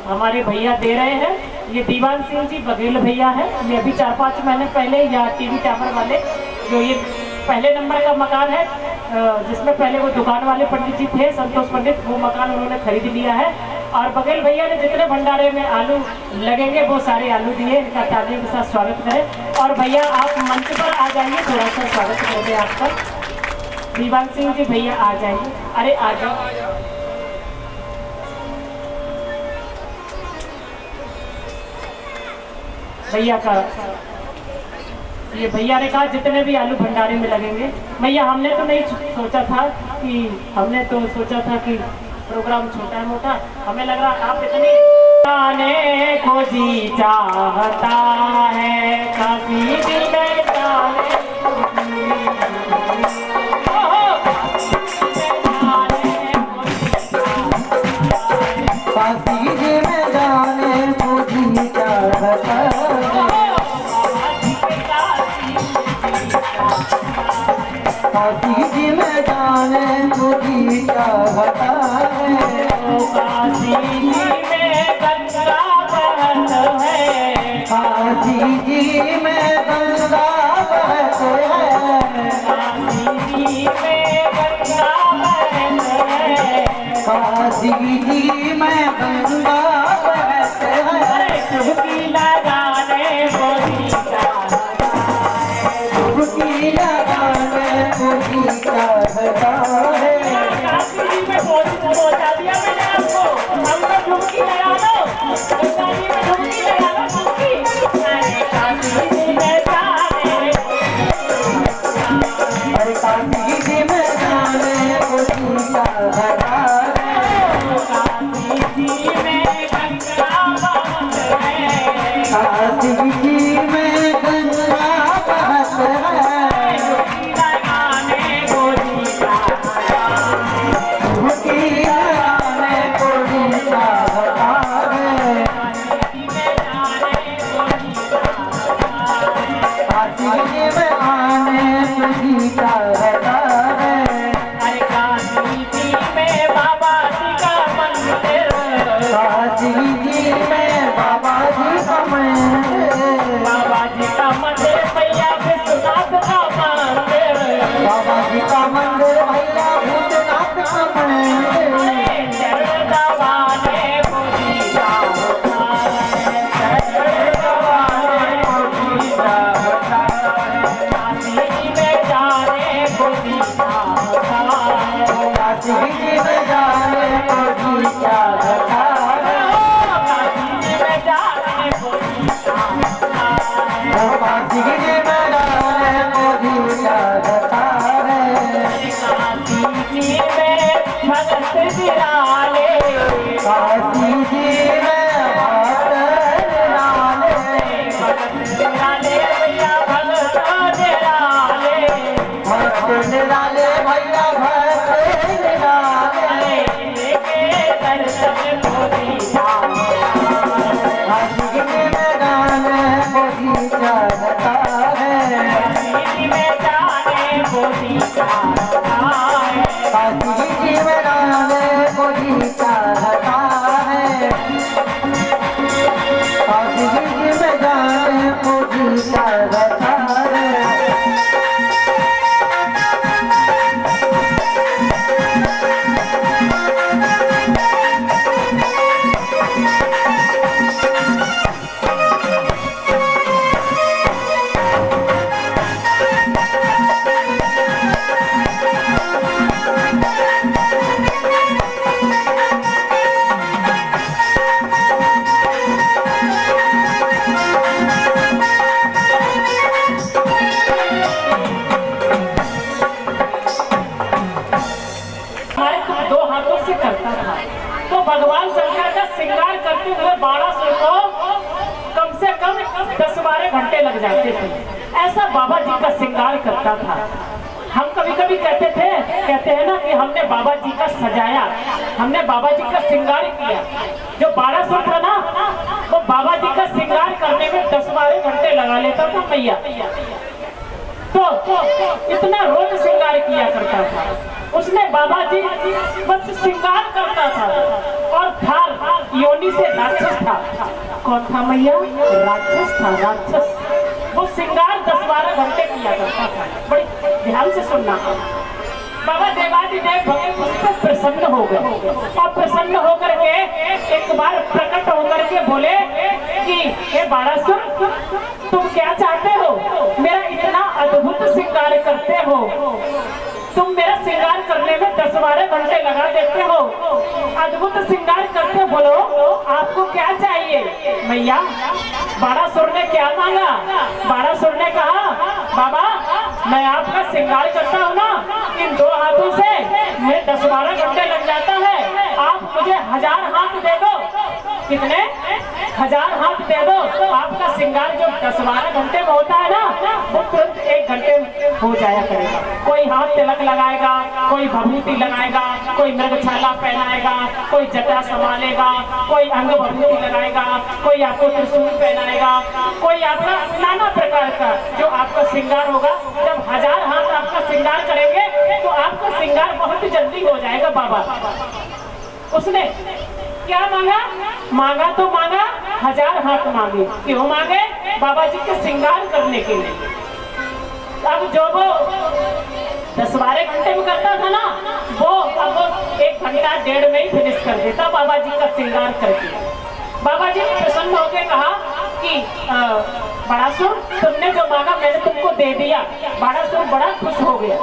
हमारे भैया दे रहे हैं। ये दीवान सिंह जी बघेल भैया है। ये अभी 4-5 महीने पहले या टीवी टावर वाले जो ये पहले नंबर का मकान है जिसमें पहले वो दुकान वाले पंडित जी थे, संतोष पंडित, वो मकान उन्होंने खरीद लिया है। और बघेल भैया ने जितने भंडारे में आलू लगेंगे वो सारे आलू दिए। इनका तालियों के साथ स्वागत करें। और भैया आप मंच पर आ जाइए, थोड़ा सा स्वागत करेंगे आपका। दीवान सिंह जी भैया आ जाइए, अरे आ जाओ। भैया का ये भैया ने कहा जितने भी आलू भंडारे में लगेंगे। भैया हमने तो नहीं सोचा था कि प्रोग्राम छोटा है मोटा, हमें लग रहा आप इतनी जाने को जी चाहता है, कभी दिल में जाने काशी जी में जाने को जी चाहता है, काशी जी में जाने को जी चाहता है। काशी में गंगा बहत है, काशी जी में गंगा बहत है, काशी में गंगा बहत है, काशी जी में गंगा बहत है। डुबकी लगाने को जी चाहता है, डुबकी लगाने को जी चाहता है। काशी में पहुंचा दिया मैंने आपको। हम तो डुबकी लगा लो, गंगा जी में डुबकी लगा लो, डुबकी। अरे काशी में जाने अरे काशी जी में जाने को जी चाहता है, काशी में गंगा बहत है, काशी जी में गंगा बहत है। डुबकी लगाने को काशी जी में जाने को जी क्या बता है, काशी जी में जाने को जी क्या बता है, काशी जी में जाने को जी क्या बता है, काशी जी में भगत निराले, काशी जी में भक्त निराले, भगत निराले भैया भगत निराले, भक्त निराले भैया भक्त निराले, लेके दर्शन को दीदा, काशी जी में जाने को जी क्या बता है, काशी में जाने को दीदा है, काशी जी में जाने को जी क्या बता है, काशी जी में जाने को जी क्या बता है। हमारे को दो हाथों से करता था, तो भगवान शंकर का श्रृंगार करते हुए 1200 को कम से कम 10-12 घंटे लग जाते थे। ऐसा बाबा जी का श्रृंगार करता था। हम कभी कभी कहते हैं ना कि हमने बाबा जी का सजाया, हमने बाबा जी का श्रृंगार किया। जो 1200 था ना, वो बाबा जी का श्रृंगार करने में 10-12 घंटे लगा लेता था भैया। तो इतना रोज श्रृंगार किया करता था उसने। बाबा जी बस श्रृंगार करता था और था योनि से राक्षस था। कौन था मैया? राक्षस था, राक्षस। वो श्रृंगार 10-12 घंटे किया करता था। बड़ी ध्यान से सुनना। बाबा देवादिदेव भगवान उस पर प्रसन्न हो गए और प्रसन्न होकर के एक बार प्रकट होकर के बोले कि हे बाणासुर, तुम क्या चाहते हो? मेरा इतना अद्भुत श्रृंगार करते हो, तुम मेरा श्रृंगार करने में 10-12 घंटे लगा देते हो, अद्भुत श्रृंगार करते, बोलो आपको क्या चाहिए? मैया, बाणासुर ने क्या मांगा? बाणासुर ने कहा, बाबा मैं आपका श्रृंगार करता हूँ ना, इन 2 हाथों से मैं 10-12 घंटे लग जाता है, आप मुझे 1000 हाथ दे दो। कितने? 1000 हाथ दे दो। तो आपका श्रृंगार जो 10-12 घंटे में होता है ना, वो तुरंत 1 घंटे में हो जाया करेगा। कोई हाथ तिलक लगाएगा, कोई भभूति लगाएगा, कोई मृगछाला पहनाएगा, कोई जटा संभालेगा, कोई अंग भभूति लगाएगा, कोई आपको त्रिशूल पहनाएगा, कोई आपका नाना प्रकार का जो आपका श्रृंगार होगा। जब 1000 हाथ आपका श्रृंगार करेंगे तो आपका श्रृंगार बहुत जल्दी हो जाएगा। बाबा उसने क्या मांगा? मांगा तो मांगा, 1000 हाथ मांगे। क्यों मांगे? बाबा जी के श्रृंगार करने के लिए। अब जो वो 10-12 घंटे में करता था ना, वो अब 1 घंटा 1.5 में ही फिनिश कर देता बाबा जी का श्रृंगार करके। बाबा जी ने प्रसन्न होकर कहा कि बाणासुर, तुमने जो मांगा मैंने तुमको दे दिया। बाणासुर बड़ा खुश हो गया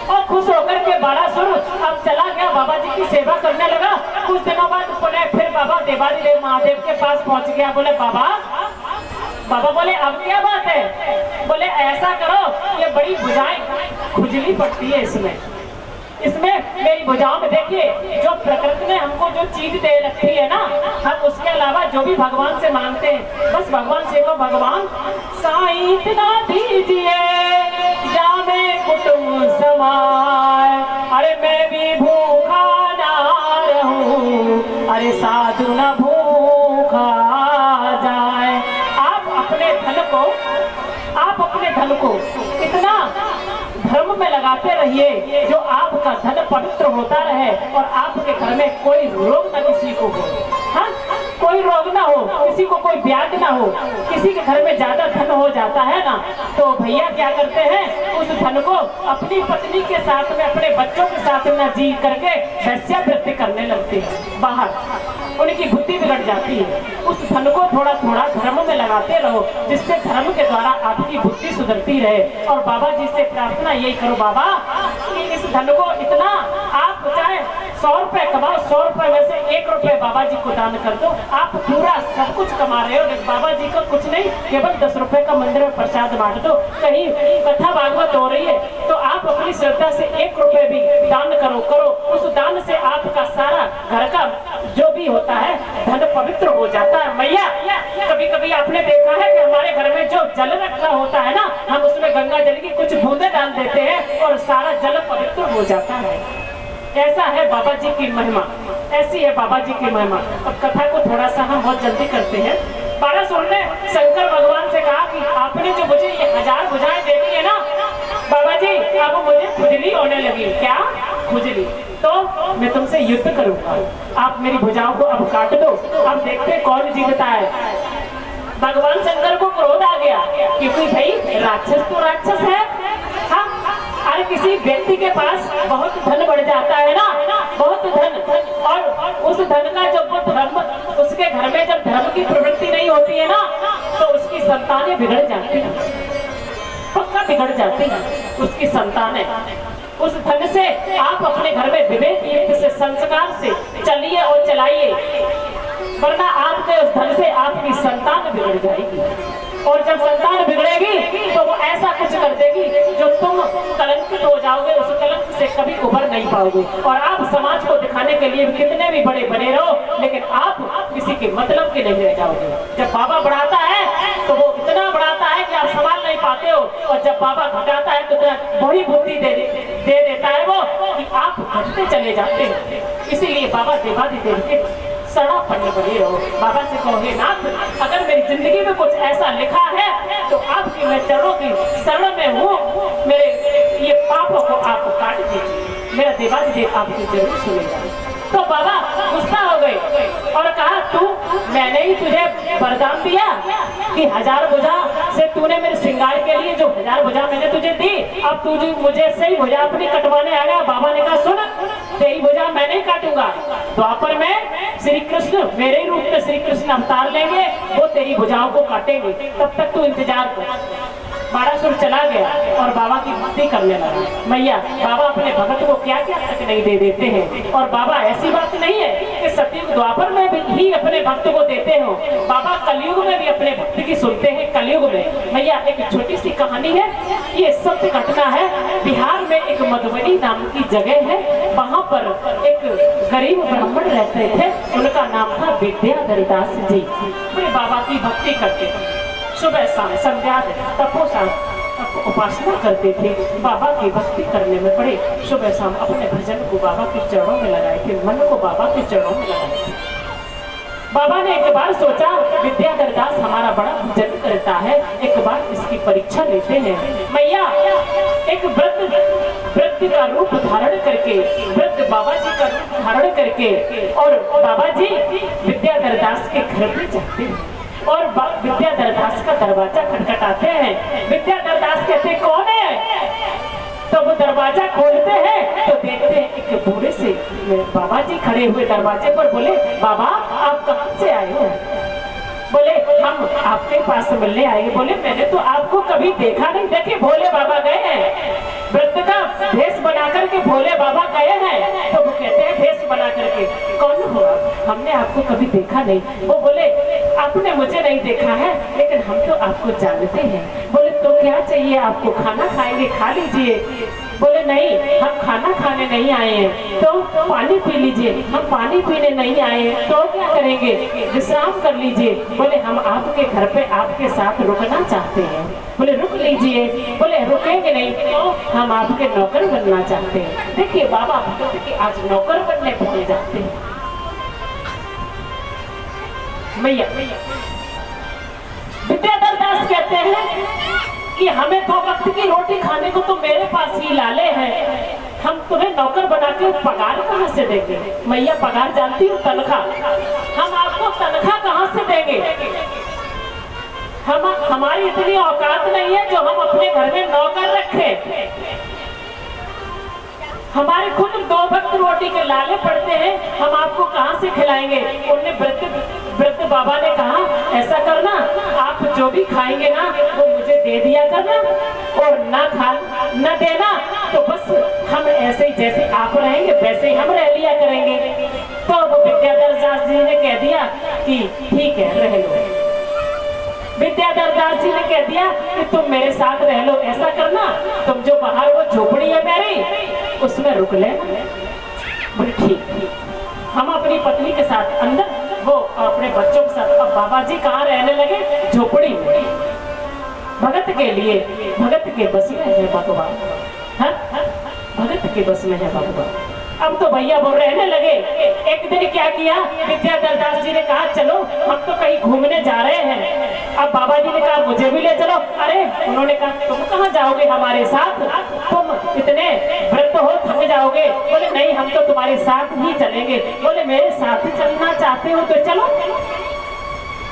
और खुश होकर के बाणासुर अब चला गया, बाबा जी की सेवा करने लगा। कुछ दिनों बाद बोले फिर बाबा देवादिदेव महादेव के पास पहुंच गया। बोले बाबा बोले अब क्या बात है? बोले ऐसा करो, ये बड़ी भुजाएं खुजली पड़ती है इसमें मेरी भुजाओं में देखिए, जो प्रकृति ने हमको जो चीज दे रखी है ना, हम उसके अलावा जो भी भगवान से मांगते हैं, बस भगवान से को भगवान साईं इतना दीजिए जामे कुटुंब समाए, अरे मैं भी भूखा ना रहूं, अरे साधु न भूखा जाए। आप अपने धन को इतना धर्म में लगाते रहिए जो आपका धन पवित्र होता रहे और आपके घर में कोई रोग ना किसी को हो। हाँ, कोई रोग ना हो, किसी को कोई व्याध ना हो। किसी के घर में ज्यादा धन हो जाता है ना, तो भैया क्या करते हैं, उस धन को अपनी पत्नी के साथ में, अपने बच्चों के साथ में जी करके वैश्यावृत्ति करने लगते हैं बाहर। उनकी बुद्धि बिगड़ जाती है। उस धन को थोड़ा थोड़ा धर्म में लगाते रहो, जिससे धर्म के द्वारा आपकी बुद्धि सुधरती रहे। और बाबा जी से प्रार्थना यही करो, बाबा कि इस धन को इतना आप चाहे 100 रुपए कमाओ, 100 रुपए में से 1 रुपए बाबा जी को दान कर दो, आप पूरा सब कुछ कमा रहे हो। बाबा जी का कुछ नहीं, केवल 10 रुपए का मंदिर में प्रसाद बांट दो। कहीं कथा भागवत हो रही है तो आप अपनी श्रद्धा से 1 रुपए भी दान करो। उस दान से आपका सारा घर का जो भी होता है धन पवित्र हो जाता है। मैया, कभी कभी आपने देखा है कि हमारे घर में जो जल रखा होता है ना, हम उसमें गंगा जल की कुछ बूंदे डाल देते हैं और सारा जल पवित्र हो जाता है। ऐसा है बाबा जी की महिमा, ऐसी है बाबा जी की महिमा। अब कथा को थोड़ा सा हम बहुत जल्दी करते हैं। बारासुर ने शंकर भगवान से कहा कि आपने जो मुझे ये 1000 भुजाएं दे दी है ना बाबा जी, अब मुझे खुजली होने लगी। क्या खुजली? तो मैं तुमसे युद्ध करूंगा, आप मेरी भुजाओं को अब काट दो, अब देखते हैं कौन जीतता है। भगवान शंकर को क्रोध आ गया, क्योंकि भाई राक्षस तो राक्षस है। हाँ, अरे किसी व्यक्ति के पास बहुत धन बढ़ जाता है ना, बहुत धन, और उस धन का जब वो धर्म, उसके घर में जब धर्म की प्रवृत्ति नहीं होती है ना, तो उसकी संतानें बिगड़ जाती है, पक्का बिगड़ जाती है उसकी संतानें। उस धन से आप अपने घर में विवेक युक्त से, संस्कार से चलिए और चलाइए, वरना आपके उस धन से आपकी संतान बिगड़ जाएगी। और जब संतान बिगड़ेगी तो वो ऐसा कुछ कर देगी जो तुम कलंकित हो जाओगे, उस कलंक से कभी उभर नहीं पाओगे। और आप समाज को दिखाने के लिए कितने भी बड़े बने रहो, लेकिन आप किसी के मतलब के नहीं रह जाओगे। जब बाबा बढ़ाता है तो वो इतना बढ़ाता है कि आप संभाल नहीं पाते हो, और जब बाबा घटाता है तो वही बुद्धि दे देता है वो कि आप घटते चले जाते हैं। इसीलिए बाबा देवादिदेव के सड़ा पढ़ने पड़े हो। बाबा से कहो, हे नाथ, अगर मेरी जिंदगी में कुछ ऐसा लिखा है तो आपकी मैं चरणों की शरण में हूँ, मेरे ये पापों को आप काट दीजिए, मेरा देवादिदेव आपकी जरूर सुनेगा। तो बाबा गुस्सा हो गए और कहा, तू, मैंने ही तुझे वरदान दिया कि 1000 भुजा से तूने मेरे श्रृंगार के लिए जो 1000 भुजा मैंने तुझे दी, अब तू मुझे सही भुजा अपनी कटवाने आ गया। बाबा ने कहा, सुन, तेरी भुजा मैं नहीं काटूंगा, द्वापर में श्री कृष्ण मेरे रूप में श्री कृष्ण अवतार लेंगे, वो तेरी भुजाओं को काटेंगे, तब तक तू इंतजार कर। बारासुर चला गया और बाबा की भक्ति करने लगा। मैया, बाबा अपने भक्त को क्या क्या तक नहीं दे देते हैं। और बाबा ऐसी बात नहीं है कि सतयुग द्वापर में भी अपने भक्त को देते हो, बाबा कलयुग में भी अपने भक्त की सुनते हैं। कलयुग में मैया एक छोटी सी कहानी है, ये सत्य घटना है। बिहार में एक मधुबनी नाम की जगह है, वहाँ पर एक गरीब ब्राह्मण रहते थे, उनका नाम था विद्याधर दास जी। बड़े बाबा की भक्ति करते थे, सुबह शाम संध्या तपोसान उपासना करते थे, बाबा की भक्ति करने में बड़े सुबह शाम अपने भजन को बाबा के चरणों में लगाए थे, मन को बाबा के चरणों में लगाए थे। बाबा ने एक बार सोचा, विद्याधर दास हमारा बड़ा भजन करता है, एक बार इसकी परीक्षा लेते हैं। मैया, एक वृद्ध का रूप धारण करके, वृद्ध बाबा जी का रूप धारण करके, और बाबा जी विद्याधर दास के घर पे जाते हैं और विद्याधर दास का दरवाजा खटखटाते हैं। विद्याधर दास कहते, कौन है? तो वो दरवाजा खोलते हैं तो देखते हैं एक बूढ़े से बाबा जी खड़े हुए दरवाजे पर। बोले, बाबा आप कहाँ से आए हो? बोले, हम आपके पास मिलने आए। बोले, मैंने तो आपको कभी देखा नहीं। देखिए, भोले बाबा गए हैं, वृद्ध का भेष बना करके भोले बाबा गए हैं। तो वो कहते हैं, भेष बना करके, कौन हो आप? हमने आपको कभी देखा नहीं। वो बोले, आपने मुझे नहीं देखा है, लेकिन हम तो आपको जानते हैं। बोले, तो क्या चाहिए आपको? खाना खाएंगे, खा लीजिए। बोले, नहीं, हम खाना खाने नहीं आए हैं। तो पानी पी लीजिए। हम पानी पीने नहीं आए हैं। तो क्या करेंगे? विश्राम कर लीजिए। बोले, हम आपके घर पे आपके साथ रुकना चाहते हैं। बोले, रुक लीजिए। बोले, रुकेंगे नहीं तो हम आपके नौकर बनना चाहते हैं। देखिए, बाबा भक्त के आज नौकर बनने पहुंचे जाते हैं। मैया, विद्याधर दास कहते हैं कि हमें 2 वक्त की रोटी खाने को तो मेरे पास ही लाले हैं, हम तुम्हें नौकर बना के पगार कहाँ से देंगे? मैया, पगार जानती हूँ, तनख्वाह। हम आपको तनख्वाह कहाँ से देंगे? हमारी इतनी औकात नहीं है जो हम अपने घर में नौकर रखें। हमारे खुद 2 वक्त रोटी के लाले पड़ते हैं, हम आपको कहाँ से खिलाएंगे? उन्हें वृद्ध बाबा ने कहा, ऐसा करना, आप जो भी खाएंगे ना वो मुझे दे दिया करना, और ना देना तो बस हम ऐसे ही जैसे आप रहेंगे वैसे ही हम रह लिया करेंगे। तो वो विद्याधर दास जी ने कह दिया कि ठीक है रह लो। विद्याधर दास जी ने कह दिया कि तुम मेरे साथ रह लो, ऐसा करना तुम जो बाहर वो झोपड़ी है मेरी उसमें रुक ले। बोले ठीक। हम अपनी पत्नी के साथ अंदर, वो अपने बच्चों के साथ। अब बाबा जी कहाँ रहने लगे? झोपड़ी में। भगत के लिए, भगत के बस में है भगवान, भगत के बस में है भगवान। अब तो भैया वो रहने लगे। एक दिन क्या किया, विद्याधर दास जी ने कहा चलो हम तो कहीं घूमने जा रहे हैं। अब बाबा जी ने कहा मुझे भी ले चलो। अरे उन्होंने कहा तुम कहाँ जाओगे हमारे साथ, तुम इतने व्रत हो थक जाओगे। बोले नहीं हम तो तुम्हारे साथ ही चलेंगे। बोले मेरे साथ चलना चाहते हो तो चलो।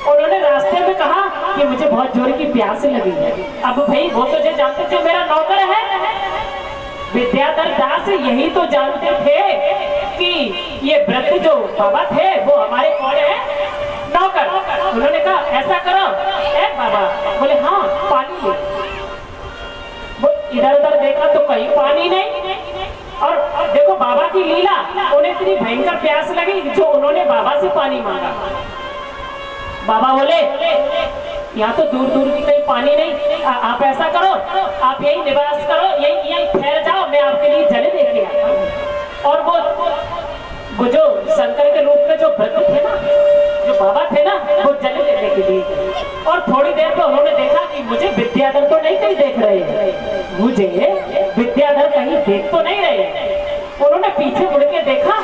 उन्होंने रास्ते में कहा कि मुझे बहुत जोर की प्यास लगी है। अब भाई वो तो जानते जो मेरा नौकर है, विद्याधर दास यही तो जानते थे कि ये व्रत जो बाबा थे वो हमारे कौन है? नौकर। उन्होंने कहा ऐसा करो ए बाबा। बोले हाँ पानी ले। वो इधर उधर देखा तो कहीं पानी नहीं। और देखो बाबा की लीला, उन्हें इतनी भयंकर प्यास लगी जो उन्होंने बाबा से पानी मांगा। बाबा बोले यहाँ तो दूर दूर भी कहीं पानी नहीं, आप ऐसा करो आप यही निवास करो, यही ठहर जाओ, मैं आपके लिए जल लेके आता हूँ। और वो जो शंकर के रूप में जो व्रत थे ना, जो बाबा थे ना, वो जल लेने के लिए। और थोड़ी देर पे उन्होंने देखा कि मुझे विद्याधर तो नहीं कहीं देख रहे हैं, मुझे विद्याधर कहीं देख तो नहीं रहे। उन्होंने पीछे मुड़ के देखा।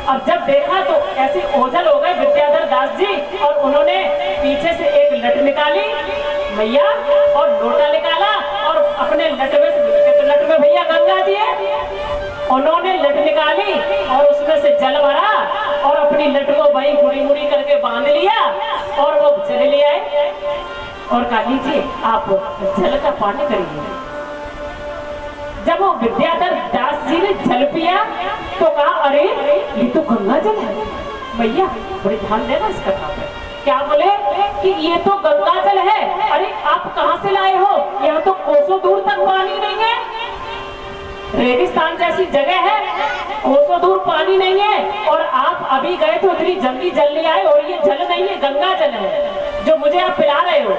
अब जब देखा तो ऐसे ओझल हो गए विद्याधर दास जी, और उन्होंने पीछे से एक लट निकाली मैया और लोटा निकाला और अपने लट में भैया गंगा जी है, उन्होंने लट निकाली और उसमें से जल भरा और अपनी लट को वही मुड़ी मुड़ी करके बांध लिया और वो जल ले आए और कहा लीजिए आप जल का पान करिए। जब वो विद्याधर दास जी ने जल पिया तो कहा अरे ये तो गंगा जल है। भैया बड़े ध्यान देना इस कथा पे। क्या बोले कि ये तो गंगा जल है। अरे आप कहाँ से लाए हो? यहाँ तो कोसों दूर तक पानी नहीं है, रेगिस्तान जैसी जगह है, कोसों दूर पानी नहीं है, और आप अभी गए तो इतनी जल्दी जल ले आए और ये जल नहीं है, गंगा जल है जो मुझे आप पिला रहे हो।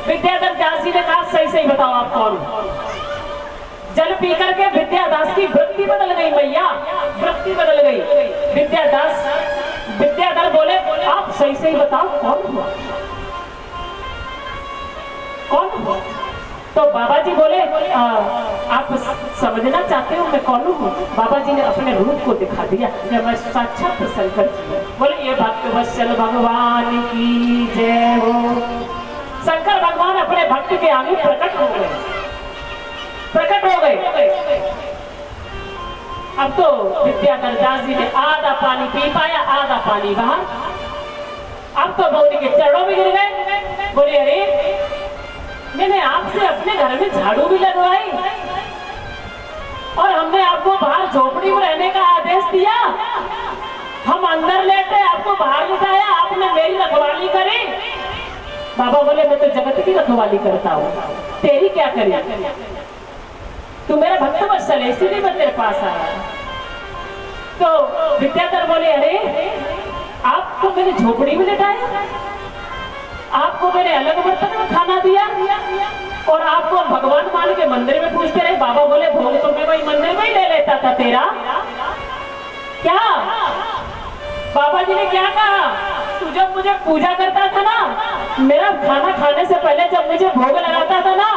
विद्याधर दास जी ने कहा सही सही बताओ आप कौन हो? जल पी करके विद्यादास की वृत्ति बदल गई मैया, वृत्ति बदल गई। विद्याधर बोले आप सही सही बताओ कौन हुआ, कौन हुआ? तो बाबा जी बोले आप समझना चाहते हो मैं कौन हूँ? बाबा जी ने अपने रूप को दिखा दिया कि मैं साक्षात शंकर जी हूँ। बोले ये भक्त वत्सल भगवान की जय हो। शंकर भगवान अपने भक्त के आगे प्रकट हो गए, प्रकट हो गए। अब तो विद्याधर दास जी ने आधा पानी पी पाया, आधा पानी बाहर। अब तो बौनी के चरणों में गिर गए। बोले अरे मैंने आपसे अपने घर में झाड़ू भी लगवाई और हमने आपको बाहर झोपड़ी में रहने का आदेश दिया, हम अंदर लेटे आपको बाहर बिठाया, आपने मेरी रखवाली करी। बाबा बोले मैं तो जगत की रखवाली करता हूँ, तेरी क्या करी? तू मेरा भक्त वत्सल है इसीलिए मैं तेरे पास आया। तो विद्याधर बोले अरे आपको मैंने झोपड़ी में लिटाया, आपको मैंने अलग बर्तन में खाना दिया और आपको भगवान मान के मंदिर में पूछते रहे। बाबा बोले भोग तो मैं वही मंदिर में ही ले लेता था तेरा। क्या बाबा जी ने क्या कहा? तू जब मुझे पूजा करता था ना, मेरा खाना खाने से पहले जब मुझे भोग लगाता था ना,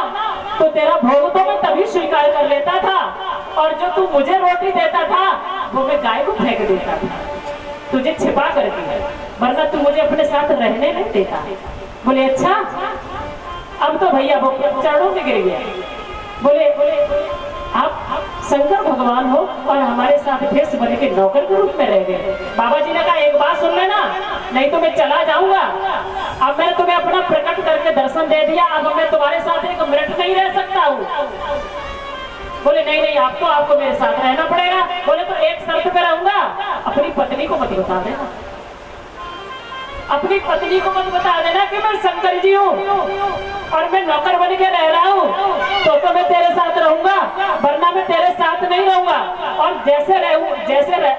तो तेरा भोग तो मैं तभी स्वीकार कर लेता था, और जो तू मुझे रोटी देता था वो मैं गाय को फेंक देता था, तुझे छिपा करके, वरना तू मुझे अपने साथ रहने नहीं देता। बोले अच्छा। अब तो भैया वो चरणों में गिर गया। बोले आप शंकर भगवान हो और हमारे साथ भेष बन के नौकर के रूप में रह गए। बाबा जी ने कहा एक बात सुन लेना, नहीं तो मैं चला जाऊंगा। अब मैंने तुम्हें अपना प्रकट करके दर्शन दे दिया, अब मैं तुम्हारे साथ एक मिनट नहीं रह सकता हूँ। बोले नहीं नहीं आपको मेरे साथ रहना पड़ेगा। बोले तो एक शर्त पे रहूंगा, अपनी पत्नी को मत बता देना, अपनी पत्नी को मत बता देना कि मैं शंकर जी हूँ और मैं नौकर बन के रह रहा हूँ, तो मैं तेरे साथ रहूंगा, वरना मैं तेरे साथ नहीं रहूंगा।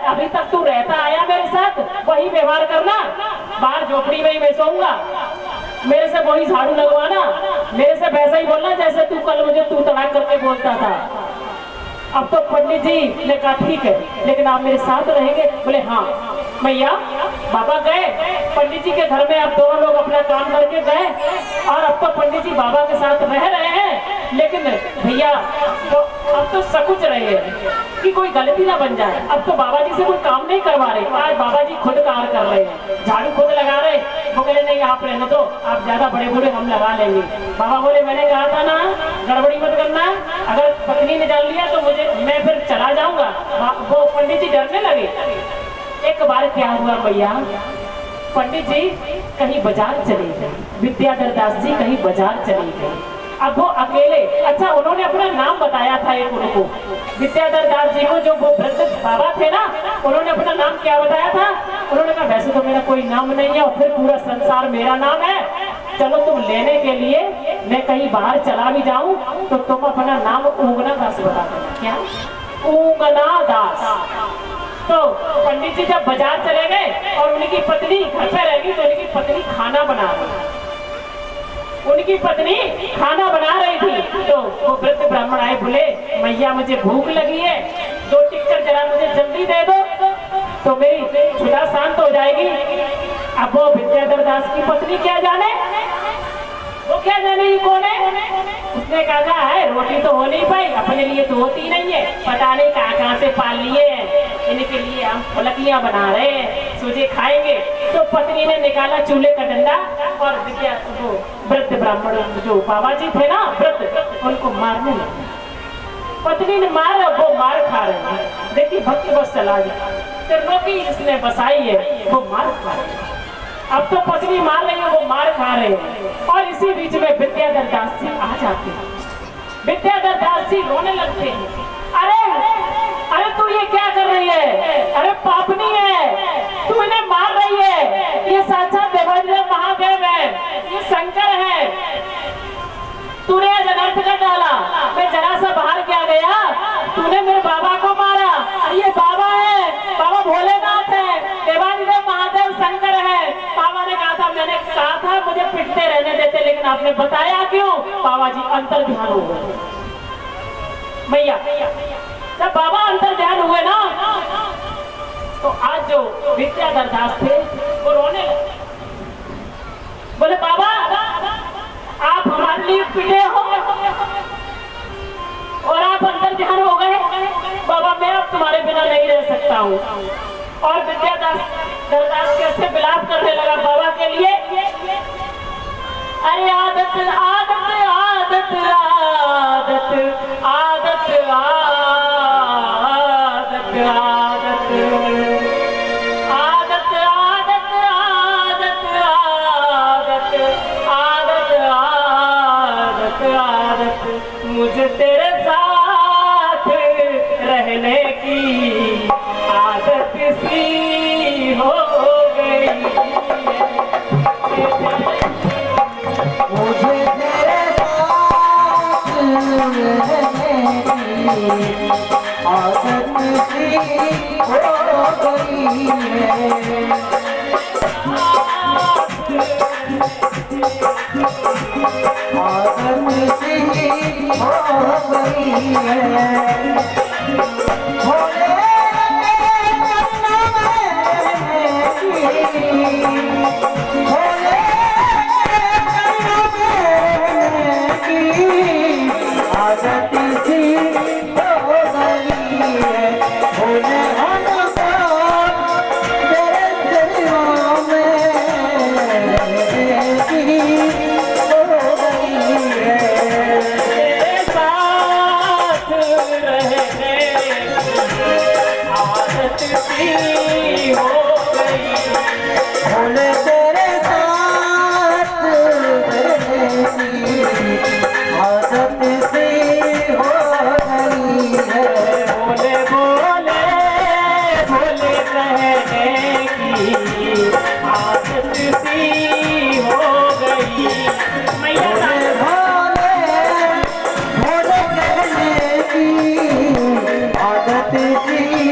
अभी तक तू रहता आया मेरे साथ वही व्यवहार करना। बाहर झोपड़ी में ही मैं सोऊंगा, मेरे से वही झाड़ू लगवाना, मेरे से वैसा ही बोलना जैसे तू कल मुझे तू तड़ाक करके बोलता था। अब तो पंडित जी ने कहा ठीक है, लेकिन आप मेरे साथ रहेंगे? बोले हाँ। मैया बाबा गए पंडित जी के घर में, अब दोनों लोग अपना काम करके गए और अब तो पंडित जी बाबा के साथ रह रहे हैं। लेकिन भैया तो अब तो सकुच रहे हैं कि कोई गलती ना बन जाए। अब तो बाबा जी से कोई काम नहीं करवा रहे, आज बाबा जी खुद कार्य कर रहे हैं, झाड़ू खुद लगा रहे। वो कह रहे नहीं आप रहने दो, आप ज्यादा बड़े बूढ़े हम लगा लेंगे। बाबा बोले मैंने कहा था ना गड़बड़ी मत करना, अगर पत्नी ने जान लिया तो मैं फिर चला जाऊंगा। वो पंडित जी डरने लगे। एक बार क्या हुआ भैया, पंडित जी कहीं बाजार चले गए, विद्याधर दास जी कहीं बाजार चले गए। अब वो अकेले, अच्छा उन्होंने अपना नाम बताया था एक उनको, विद्याधर दास जी को, जो वो वृद्ध बाबा थे ना, उन्होंने अपना नाम क्या बताया था? उन्होंने कहा वैसे तो मेरा कोई नाम नहीं है और फिर पूरा संसार मेरा नाम है, चलो तुम लेने के लिए मैं कहीं बाहर चला भी जाऊं तो तुम अपना नाम ऊंगना दास बता देना। क्या? ऊंगना दास। तो पंडित जी जब बाजार चले गए और उनकी पत्नी घर पे रहेगी तो उनकी पत्नी खाना बना रही थी। तो वो वृद्ध ब्राह्मण आए, बोले मैया मुझे भूख लगी है, 2 टिक्कर जरा मुझे जल्दी दे दो तो मेरी क्षुधा शांत हो जाएगी। अब वो विद्याधर दास की पत्नी क्या जाने, वो क्या जाने ये कौन है? उसने कहा है रोटी तो हो नहीं पाई, अपने लिए तो होती नहीं है, पता नहीं कहाँ से पाल लिए हैं, इनके लिए हम फुलकियां बना रहे हैं, सोचे खाएंगे। तो पत्नी ने निकाला चूल्हे का डंडा और वो वृद्ध ब्राह्मण जो बाबा जी थे ना वृद्ध, उनको मारने लगे। पत्नी ने वो मार खा रहे हैं, देखिए भक्ति बस चला गया, त्रिलोकी इसने बसाई है वो मार खा रहे हैं। अब तो पत्नी मार रही है, वो मार खा रहे हैं और इसी बीच में विद्याधर दास जी आ जाते हैं। विद्याधर दास जी रोने लगते हैं, अरे तू ये क्या कर रही है? अरे पापनी है, तू इन्हें मार रही है, ये साक्षात देवाधिदेव महादेव है, ये शंकर है, तूने आज अनर्थ कर डाला। मैं जरा सा बाहर क्या गया, तूने मेरे बाबा को मारा, ये बाबा है, बाबा भोलेनाथ है, देवाधिदेव महादेव शंकर है। बाबा ने कहा था, मैंने कहा था मुझे पिटते रहने देते, लेकिन आपने बताया क्यों? बाबा जी अंतर ध्यान हो गए। भैया जब बाबा अंतर ध्यान हुए ना तो आज जो विद्याधर दास थे वो रोने लगे, बोले बाबा आप हमारे लिए पिटे हो और आप अंतर ध्यान हो गए, बाबा मैं अब तुम्हारे बिना नहीं रह सकता हूँ। और विद्याधर दास कैसे विलाप करने लगा बाबा के लिए, अरे आदत आदत आदत आदत आदत आदत आदत आदत आदत आदत आदत आदत मुझे तेरे साथ रहने की आदत सी हो गई, मुझे तेरे साथ रहने की आदत सी हो गई है। आदत सी हो गई है। भोले आदत सी हो गई है। भोले तेरे साथ रहने की आदत सी हो गई है। भोले भोले भोले कहने की आदत सी हो गई। मैया भोले भोले कहने की आदत सी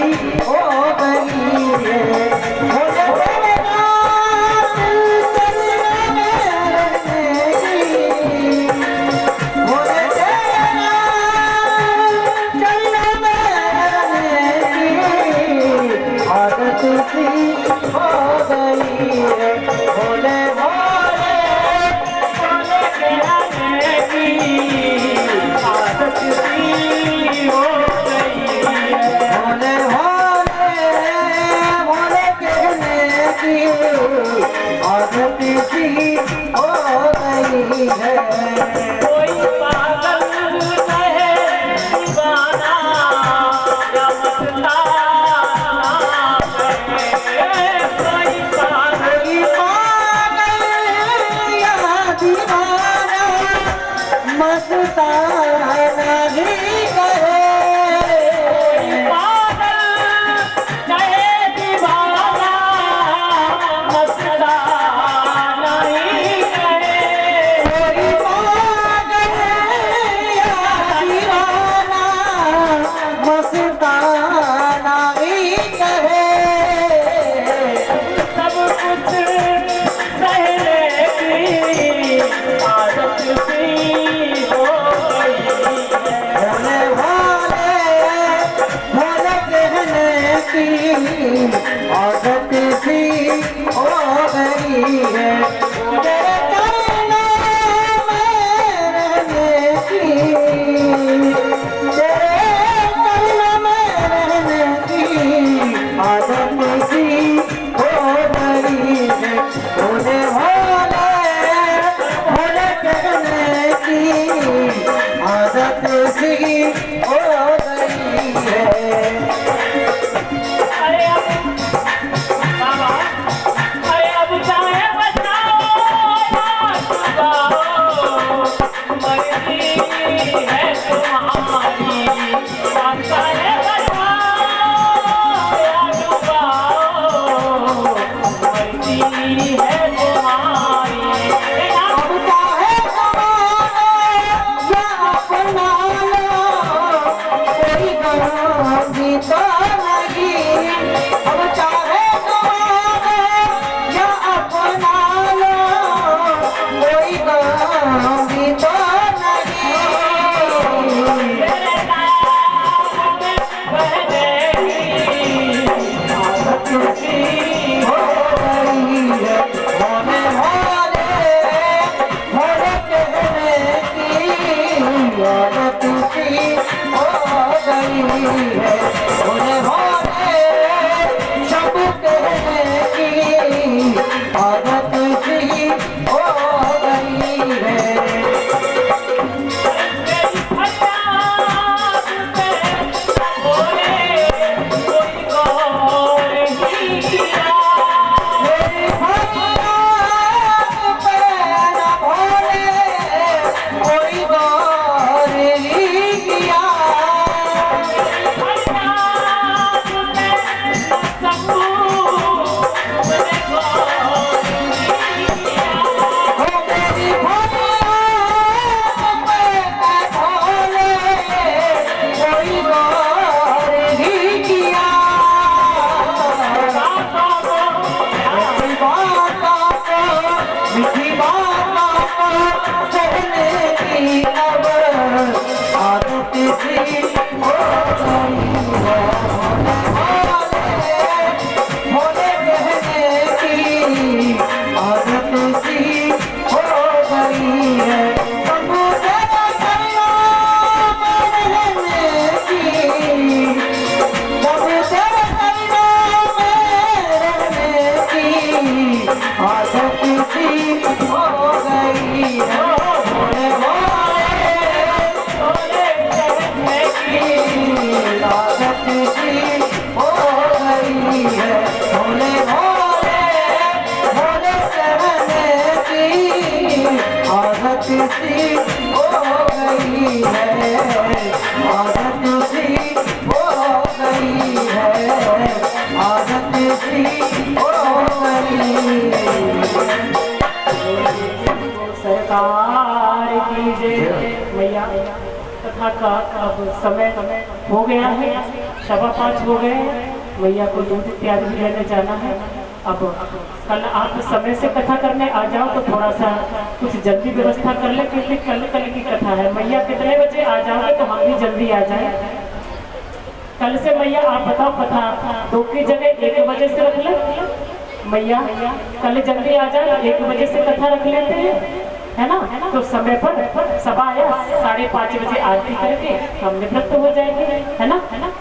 गाऊंगी तो नहीं, अब चाहे तुम्हारे या अपना लो, कोई गाऊंगी तो सरकार कीजिए मैया। कथा का अब समय हो गया है, 5:15 हो गए हैं। मैया को दूध इत्यादि भी लेने जाना है। अब कल आप समय से कथा करने आ जाओ तो थोड़ा सा कुछ जल्दी व्यवस्था कर ले, क्योंकि कल की कथा है। मैया कितने बजे आ जाओगे तो हम भी जल्दी आ जाए। कल से मैया आप बताओ, कथा 2 की जगह 1 बजे से रख ले मैया। कल जल्दी आ जाए, 1 बजे से कथा रख लेते हैं, है ना। तो समय पर 5:30 बजे आरती करके हम निवृत्त हो जाएंगे, है ना।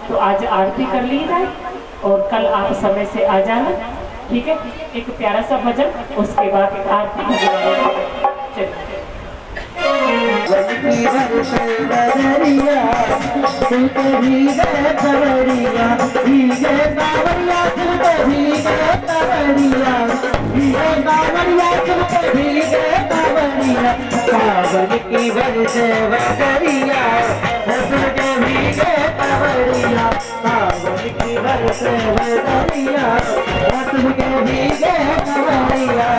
तो आज आरती कर ली जाए और कल आप समय से आ जाना, ठीक है। एक प्यारा सा भजन, उसके बाद आरती हो जाएगी। चलिए। सावन की बरसे बदरिया, सुन के भीगे कवरिया। सावन की बरसे बदरिया, सुन के भीगे कवरिया।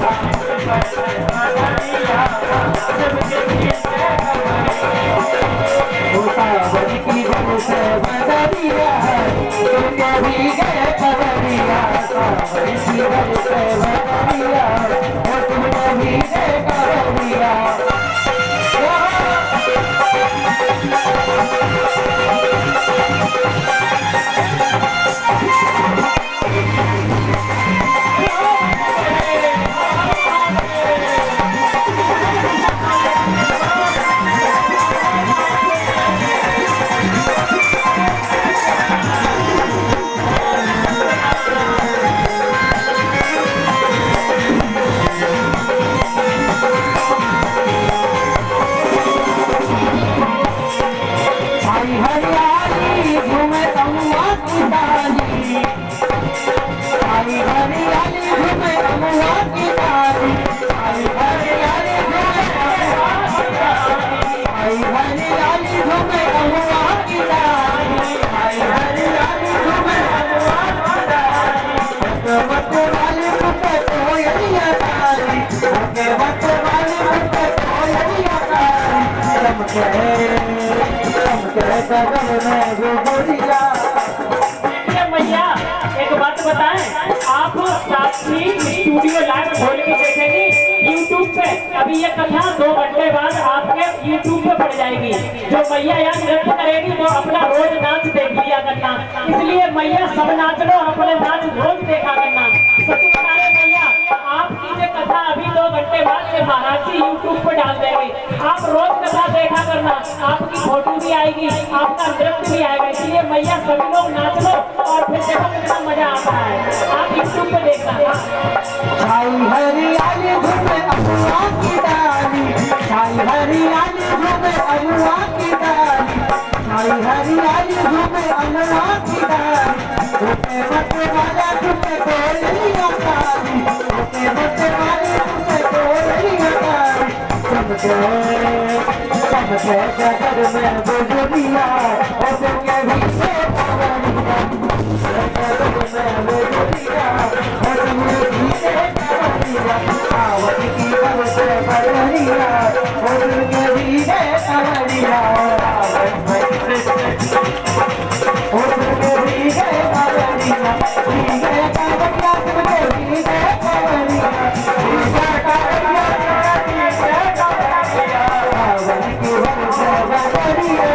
Thank you. सावन की बरसे बदरिया तुमके भीगे कवरिया सावन की बरसे बदरिया तुमके भीगे कवरिया हरियाली घूमे अमुआ की डाली आई हरियाली घूमे अमुआ की डाली आई हरियाली घूमे आई हरियाली घूमे अमुआ की डाली आई हरियाली घूमे अमुआ की डाली मत वाली मुझे कोयलिया डाली मत वाली मुझे कोयलिया डाली मैया एक बात बताएं, आप साक्षी स्टूडियो लाइव खोल के देखेंगे यूट्यूब पे। अभी ये कथा 2 घंटे बाद आपके यूट्यूब पे पड़ जाएगी। जो मैया यहाँ नृत्य करेगी वो अपना रोज नाच देख लिया करना। इसलिए मैया सब नाच लो, अपने नाच रोज देखा करना। सतुनारे मैया आपकी जो कथा अभी 2 घंटे बाद में महाराज जी यूट्यूब पे डाल देंगे। आप रोज कथा देखा करना, आपकी फोटो भी आएगी, आपका नृत्य भी आएगा। इसलिए मैया सभी लोग नाच लो और फिर देखो कितना मजा आता है। आप यूट्यूब पे देखना। हरियाली घूमे अमुआ की डाली हरियाली घूमे अमुआ की डाली हरियाली घूमे अमुआ की डाली मत वाला तुमने कोयलिया डाली मत वाली तुमने कोयलिया डाली सबके जगत में बुजुर्गिया और तुमके भीगे कवरिया जगत में बुजुर्गिया और तुमके भीगे कवरिया सावन की बरसे बदरिया और तुमके भीगे कवरिया और तुमके भीगे कवरिया भीगे कवरिया तुमके भीगे कवरिया भीगे कवरिया सावन की बरसे बदरिया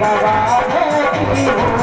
भुला देती हूँ,